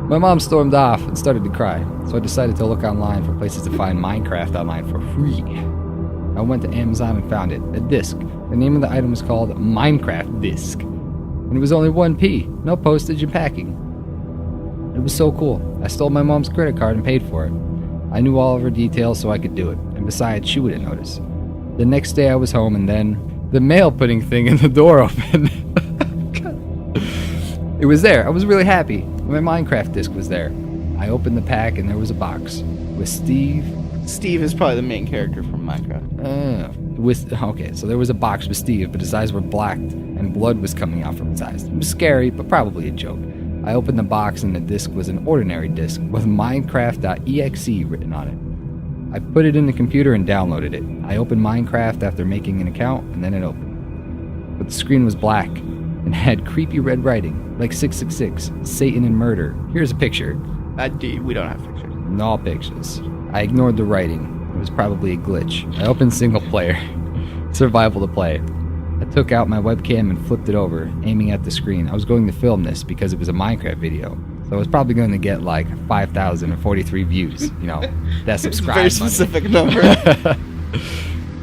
My mom stormed off and started to cry, so I decided to look online for places to find Minecraft online for free. I went to Amazon and found it, a disc. The name of the item was called Minecraft Disc, and it was only 1p, no postage and packing. It was so cool. I stole my mom's credit card and paid for it. I knew all of her details so I could do it, and besides, she wouldn't notice. The next day I was home, and then the mail putting thing in the door opened. It was there. I was really happy. My Minecraft disc was there. I opened the pack and there was a box with Steve. Steve is probably the main character from Minecraft. Okay, so there was a box with Steve, but his eyes were blacked and blood was coming out from his eyes. It was scary, but probably a joke. I opened the box and the disc was an ordinary disc with Minecraft.exe written on it. I put it in the computer and downloaded it. I opened Minecraft after making an account and then it opened. But the screen was black and had creepy red writing, like 666, Satan and murder. Here's a picture. We don't have pictures. No pictures. I ignored the writing. It was probably a glitch. I opened single player. Survival to play. I took out my webcam and flipped it over, aiming at the screen. I was going to film this because it was a Minecraft video. So I was probably going to get like 5,043 views. You know, that subscribe Very specific number.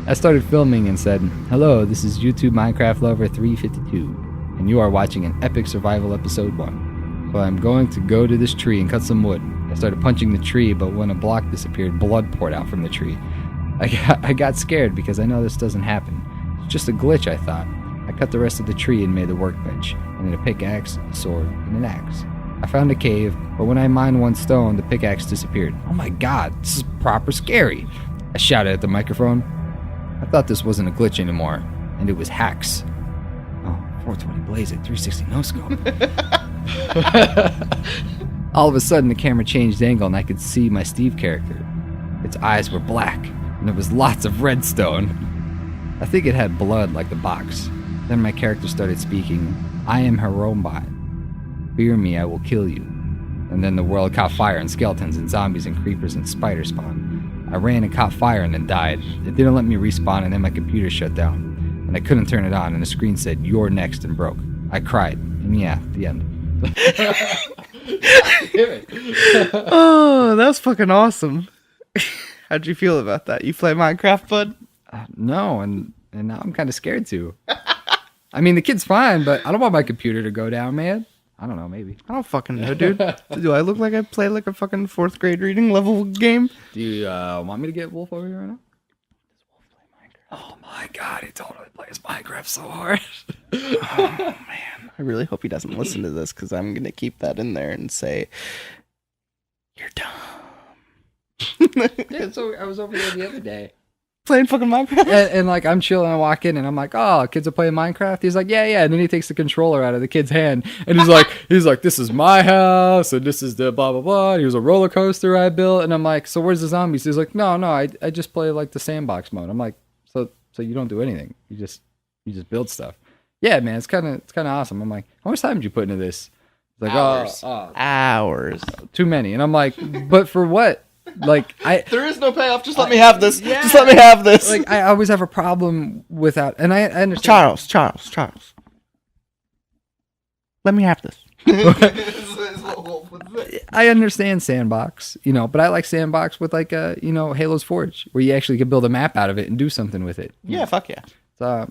I started filming and said, "Hello, this is YouTube Minecraft Lover 352. And you are watching an epic survival episode 1. So I'm going to go to this tree and cut some wood." I started punching the tree, but when a block disappeared, blood poured out from the tree. I got scared because I know this doesn't happen. It's just a glitch, I thought. I cut the rest of the tree and made a workbench, and then a pickaxe, a sword, and an axe. I found a cave, but when I mined one stone, the pickaxe disappeared. Oh my god, this is proper scary. I shouted at the microphone. I thought this wasn't a glitch anymore, and it was hacks. 420 blaze at 360 no scope. All of a sudden the camera changed angle and I could see my Steve character. Its eyes were black and there was lots of redstone. I think it had blood like the box. Then my character started speaking. "I am Herombot. Fear me, I will kill you." And then the world caught fire and skeletons and zombies and creepers and spiders spawned. I ran and caught fire and then died. It didn't let me respawn and then my computer shut down. And I couldn't turn it on, and the screen said, "You're next," and broke. I cried, and yeah, the end. Oh, that was fucking awesome. How'd you feel about that? You play Minecraft, bud? No, and now I'm kind of scared too. I mean, the kid's fine, but I don't want my computer to go down, man. I don't know, maybe. I don't fucking know, dude. Do I look like I play like a fucking 4th grade reading level game? Do you want me to get Wolf over here right now? Oh my god, he totally plays Minecraft so hard. Oh man, I really hope he doesn't listen to this because I'm gonna keep that in there and say, "You're dumb." Yeah, so I was over there the other day playing fucking Minecraft, and like I'm chilling. I walk in and I'm like, "Oh, kids are playing Minecraft." He's like, "Yeah." And then he takes the controller out of the kid's hand and he's like, "This is my house and this is the blah blah blah." And he was a roller coaster I built, and I'm like, "So where's the zombies?" He's like, "No, I just play like the sandbox mode." I'm like, So you don't do anything. You just build stuff. Yeah, man, it's kind of awesome. I'm like, "How much time did you put into this?" It's like, hours. Too many. And I'm like, "But for what?" Like there is no payoff. Just let me have this. Yeah. Just let me have this. Like I always have a problem without, and I understand. Charles. Let me have this. I understand Sandbox, but I like Sandbox with like Halo's Forge, where you actually can build a map out of it and do something with it. Yeah, fuck yeah. So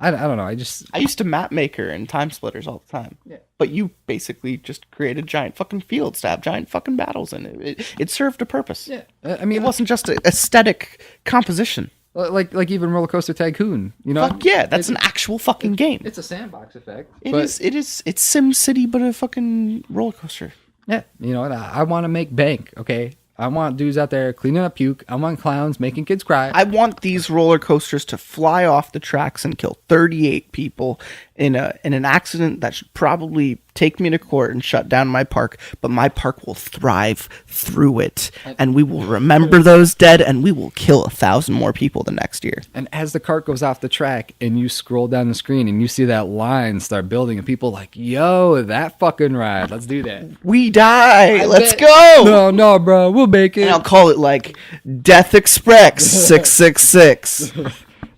I don't know. I used to map maker and time splitters all the time. Yeah. But you basically just created giant fucking fields to have giant fucking battles in it. It served a purpose. Yeah, I mean it wasn't just an aesthetic composition. Like even Roller Coaster Tycoon, Fuck yeah, that's an actual fucking game. It's a sandbox effect. It is. It's Sim City, but a fucking roller coaster. Yeah, I want to make bank. Okay, I want dudes out there cleaning up puke. I want clowns making kids cry. I want these roller coasters to fly off the tracks and kill 38 people in an accident that should probably take me to court and shut down my park, but my park will thrive through it, and we will remember those dead, and we will kill 1,000 more people the next year. And as the cart goes off the track and you scroll down the screen and you see that line start building and people like, "Yo, that fucking ride, let's do that. We die, let's go." No, bro, we'll make it. And I'll call it like Death Express 666.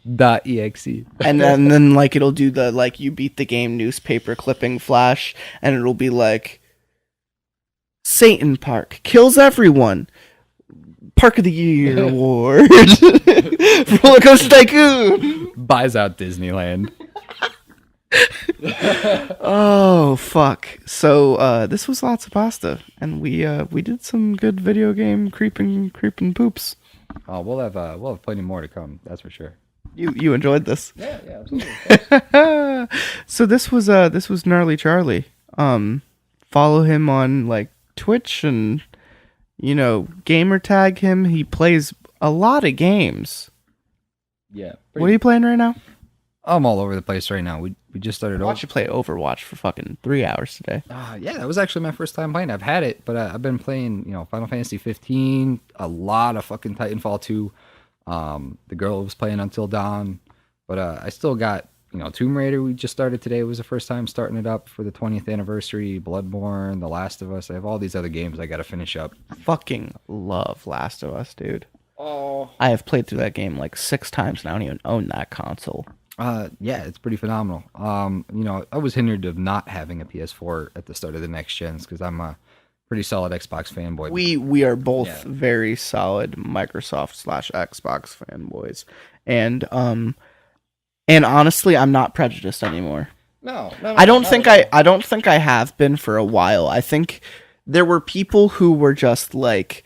Minecraft.exe. And then like it'll do the like you beat the game newspaper clipping flash, and it'll be like Satan Park kills everyone. Park of the Year award. Roller Coaster Tycoon Buys out Disneyland. Oh fuck! So this was Lots of Pasta, and we did some good video game creeping poops. Oh, we'll have plenty more to come. That's for sure. You enjoyed this? Yeah, absolutely. So this was Gnarly Charlie. Follow him on like Twitch and gamer tag him. He plays a lot of games. Yeah. What are you playing right now? I'm all over the place right now. We just started. I watched you play Overwatch for fucking 3 hours today. Yeah, that was actually my first time playing. I've had it, but I've been playing, Final Fantasy 15, a lot of fucking Titanfall 2. The girl was playing Until Dawn, but I still got, Tomb Raider. We just started today. It was the first time starting it up for the 20th anniversary. Bloodborne, The Last of Us. I have all these other games I got to finish up. Fucking love Last of Us, dude. Oh, I have played through that game like 6 times, and I don't even own that console. Yeah, it's pretty phenomenal. I was hindered of not having a PS4 at the start of the next gens because I'm a pretty solid Xbox fanboy. We are both very solid Microsoft/Xbox fanboys, and honestly, I'm not prejudiced anymore. No, I don't think I have been for a while. I think there were people who were just like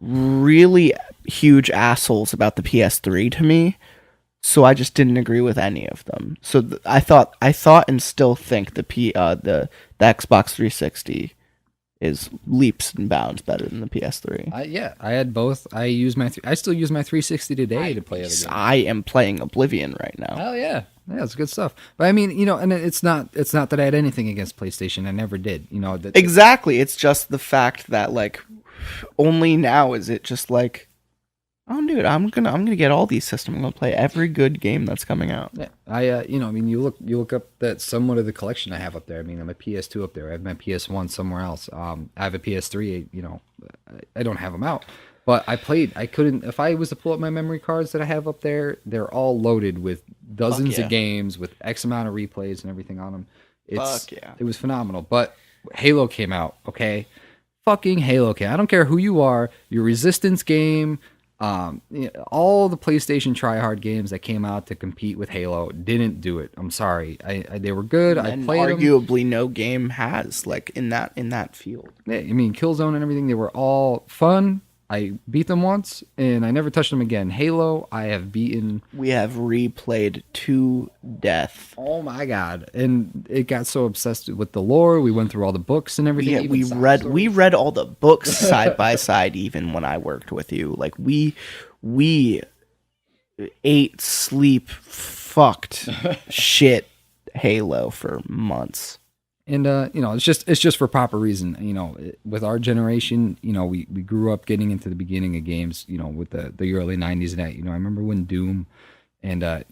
really huge assholes about the PS3 to me. So I just didn't agree with any of them. So I thought and still think the Xbox 360 is leaps and bounds better than the PS3. I had both. I still use my 360 today to play other games. I am playing Oblivion right now. Oh yeah, it's good stuff. But I mean, and it's not that I had anything against PlayStation. I never did. Exactly. It's just the fact that like only now is it just like, oh, dude, I'm gonna get all these systems. I'm gonna play every good game that's coming out. Yeah, you look up that somewhat of the collection I have up there. I mean, I'm a PS2 up there. I have my PS1 somewhere else. I have a PS3. I don't have them out, but I couldn't. If I was to pull up my memory cards that I have up there, they're all loaded with dozens of games with X amount of replays and everything on them. It was phenomenal. But Halo came out. Okay, fucking Halo came. I don't care who you are. Your Resistance game. All the PlayStation tryhard games that came out to compete with Halo didn't do it. I'm sorry. They were good. And I played arguably no game has like in that field. Yeah, I mean, Killzone and everything. They were all fun. I beat them once, and I never touched them again. Halo, I have beaten. We have replayed to death. Oh my god! And it got so obsessed with the lore. We went through all the books and everything. Yeah, we read all the books side by side. Even when I worked with you, like we ate, sleep, fucked, shit Halo for months. And it's just for proper reason. With our generation, we grew up getting into the beginning of games, with the early 90s and that. I remember when Doom and there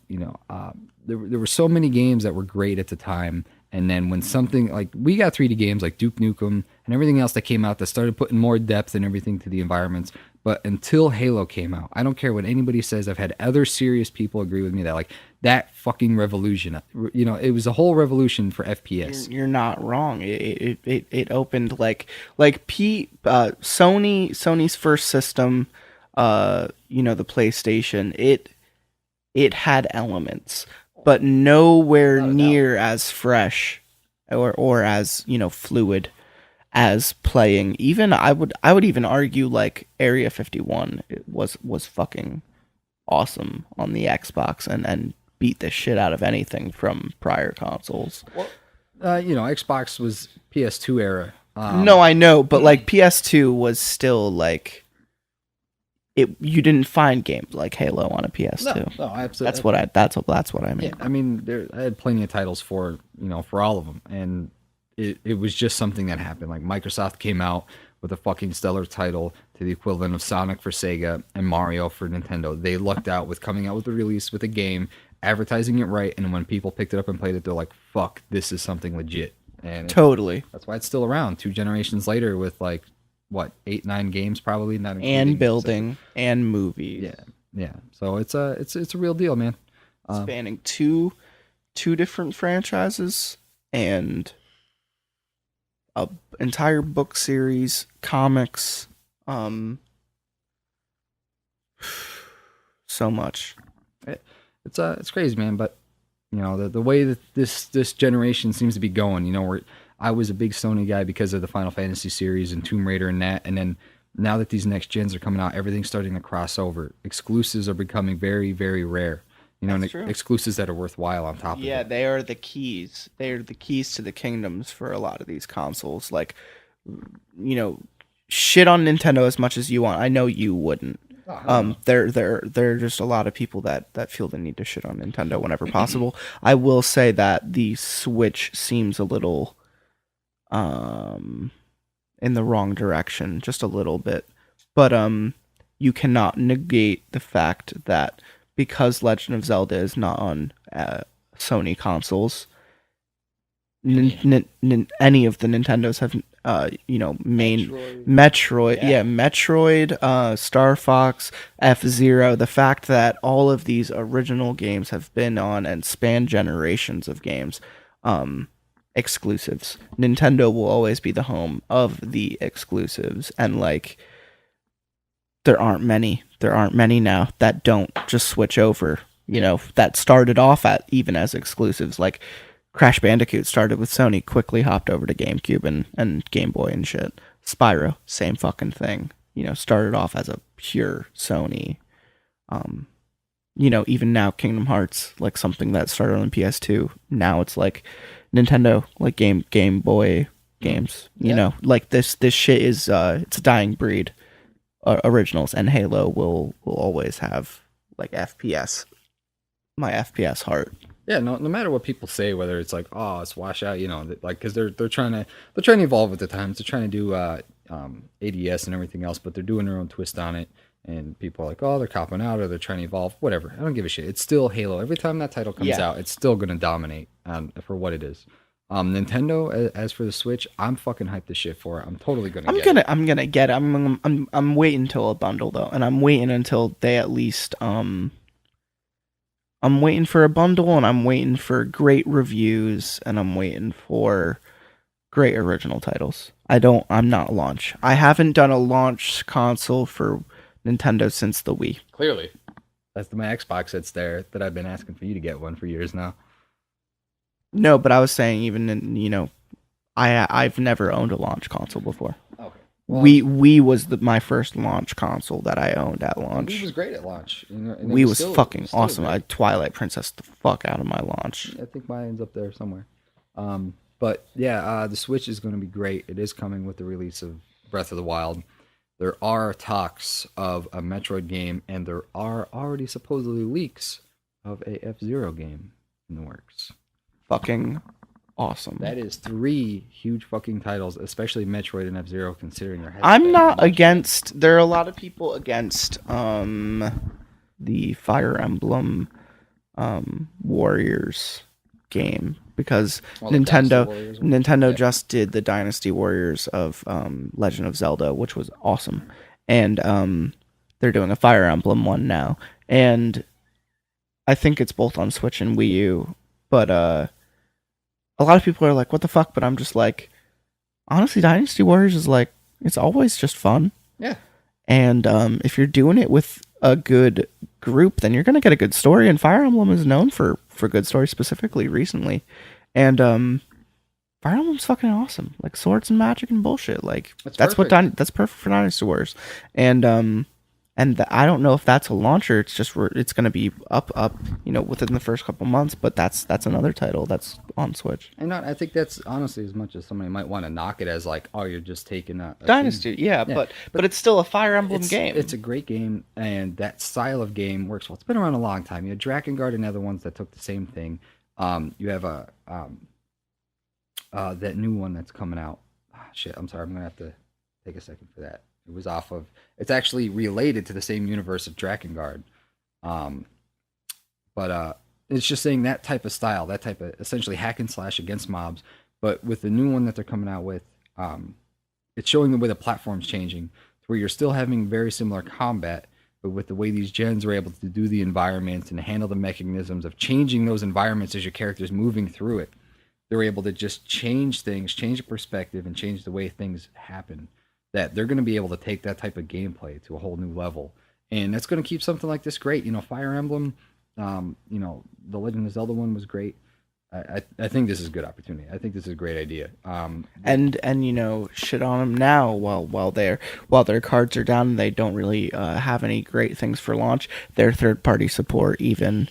were so many games that were great at the time. And then when something like we got 3D games like Duke Nukem and everything else that came out that started putting more depth and everything to the environments. But until Halo came out, I don't care what anybody says. I've had other serious people agree with me that like that fucking revolution, it was a whole revolution for FPS. You're not wrong. It opened like Sony's first system, the PlayStation. It had elements, but nowhere near as fresh or as fluid as playing. Even I would even argue like Area 51 was fucking awesome on the Xbox and beat the shit out of anything from prior consoles. Well, Xbox was PS2 era. No, I know, but like PS2 was still like you didn't find games like Halo on a PS2. No, absolutely. That's what I mean. Yeah, I mean, I had plenty of titles for all of them, and it was just something that happened. Like Microsoft came out with a fucking stellar title to the equivalent of Sonic for Sega and Mario for Nintendo. They lucked out with coming out with a release with a game, advertising it right, and when people picked it up and played it, they're like, "Fuck, this is something legit." And totally. That's why it's still around 2 generations later with like what 8-9 games probably, not and building and movies. Yeah, Yeah, so it's a real deal, man. Spanning two different franchises and a entire book series, comics, so much. It's crazy, man. But you know the way that this generation seems to be going. You know, where I was a big Sony guy because of the Final Fantasy series and Tomb Raider and that, and then now that these next gens are coming out, everything's starting to cross over. Exclusives are becoming very, very rare. You know, and exclusives that are worthwhile on top of it. Yeah, they are the keys. They are the keys to the kingdoms for a lot of these consoles. Like, you know, shit on Nintendo as much as you want. I know you wouldn't. There are just a lot of people that feel the need to shit on Nintendo whenever possible. I will say that the Switch seems a little in the wrong direction, just a little bit. But you cannot negate the fact that because Legend of Zelda is not on Sony consoles, any of the Nintendos have Metroid, Star Fox, F-Zero. The fact that all of these original games have been on and span generations of games, exclusives. Nintendo will always be the home of the exclusives, and like there aren't many now that don't just switch over, you know, that started off even as exclusives. Like Crash Bandicoot started with Sony, quickly hopped over to GameCube and Game Boy and shit. Spyro, same fucking thing. You know, started off as a pure Sony. You know, even now Kingdom Hearts, like something that started on PS2, now it's like Nintendo, like Game Boy games. You know, like this shit is it's a dying breed. Originals, and Halo will always have like FPS, my FPS heart. Yeah, no matter what people say, whether it's like, oh, it's wash out, you know, like because they're trying to evolve with the times. They're trying to do ADS and everything else, but they're doing their own twist on it. And people are like, oh, they're copping out or they're trying to evolve. Whatever, I don't give a shit. It's still Halo. Every time that title comes out, it's still gonna dominate for what it is. Nintendo, as for the Switch, I'm fucking hyped as shit for it. I'm totally gonna get it. I'm gonna get it. I'm waiting until a bundle though, and I'm waiting until they at least I'm waiting for a bundle, and I'm waiting for great reviews, and I'm waiting for great original titles. I'm not launch. I haven't done a launch console for Nintendo since the Wii. Clearly, that's my Xbox that's there that I've been asking for you to get one for years now. No, but I was saying even I've never owned a launch console before. Okay. Well, Wii was my first launch console that I owned at launch. Wii was great at launch. Wii was fucking awesome. I Twilight Princess the fuck out of my launch. I think mine's up there somewhere. But yeah, the Switch is going to be great. It is coming with the release of Breath of the Wild. There are talks of a Metroid game, and there are already supposedly leaks of a F-Zero game in the works. Fucking awesome. That is 3 huge fucking titles, especially Metroid and F-Zero, considering their. I'm not against. There are a lot of people against the Fire Emblem Warriors game because Nintendo just did the Dynasty Warriors of Legend of Zelda, which was awesome, and they're doing a Fire Emblem one now, and I think it's both on Switch and Wii U, but a lot of people are like, what the fuck? But I'm just like, honestly, Dynasty Warriors is like, it's always just fun. Yeah. And if you're doing it with a good group, then you're going to get a good story. And Fire Emblem is known for good stories, specifically recently. And Fire Emblem's fucking awesome. Like swords and magic and bullshit. Like that's perfect for Dynasty Warriors. And I don't know if that's a launcher. It's just it's going to be up, within the first couple months. But that's another title that's on Switch. And I think that's honestly as much as somebody might want to knock it as like, oh, you're just taking a Dynasty. Yeah, but it's still a Fire Emblem game. It's a great game, and that style of game works well. It's been around a long time. You have Drakengard and other ones that took the same thing. You have that new one that's coming out. Shit, I'm sorry. I'm gonna have to take a second for that. It was off of. It's actually related to the same universe of Drakengard, but it's just saying that type of style, that type of essentially hack and slash against mobs. But with the new one that they're coming out with, it's showing the way the platform's changing, to where you're still having very similar combat, but with the way these gens are able to do the environments and handle the mechanisms of changing those environments as your character's moving through it, they're able to just change things, change the perspective, and change the way things happen. That they're going to be able to take that type of gameplay to a whole new level. And that's going to keep something like this great. You know, Fire Emblem, you know, the Legend of Zelda one was great. I think this is a good opportunity. I think this is a great idea. And you know, shit on them now while their cards are down and they don't really have any great things for launch. Their third party support, even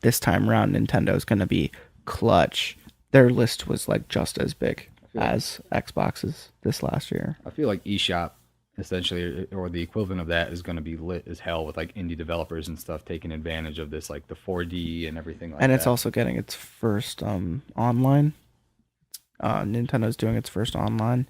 this time around, Nintendo's going to be clutch. Their list was like just as big as Xbox's this last year. I feel like eShop, essentially, or the equivalent of that, is going to be lit as hell with like indie developers and stuff taking advantage of this, like the 4D and everything like that. And it's also getting its first online. Nintendo's doing its first online.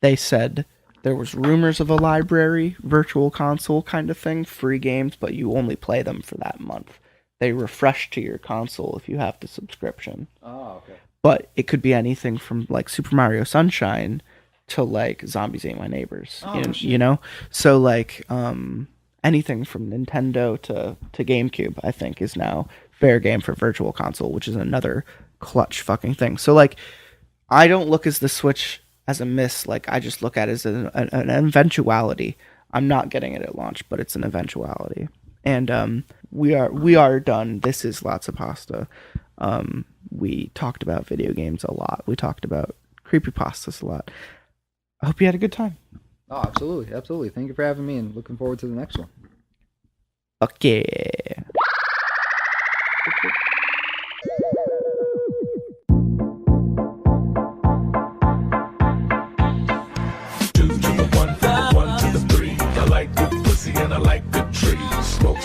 They said there was rumors of a library, virtual console kind of thing, free games, but you only play them for that month. They refresh to your console if you have the subscription. Oh, okay. But it could be anything from like Super Mario Sunshine to like Zombies Ate My Neighbors. You know? So like anything from Nintendo to GameCube, I think, is now fair game for virtual console, which is another clutch fucking thing. So like I don't look as the Switch as a miss, like I just look at it as an eventuality. I'm not getting it at launch, but it's an eventuality. And we are done. This is Lotsa Pasta. We talked about video games a lot. We talked about creepypastas a lot. I hope you had a good time. Oh, absolutely. Absolutely. Thank you for having me, and looking forward to the next one. Okay. Two to the one to the three. I like good pussy and I like good trees. Smoke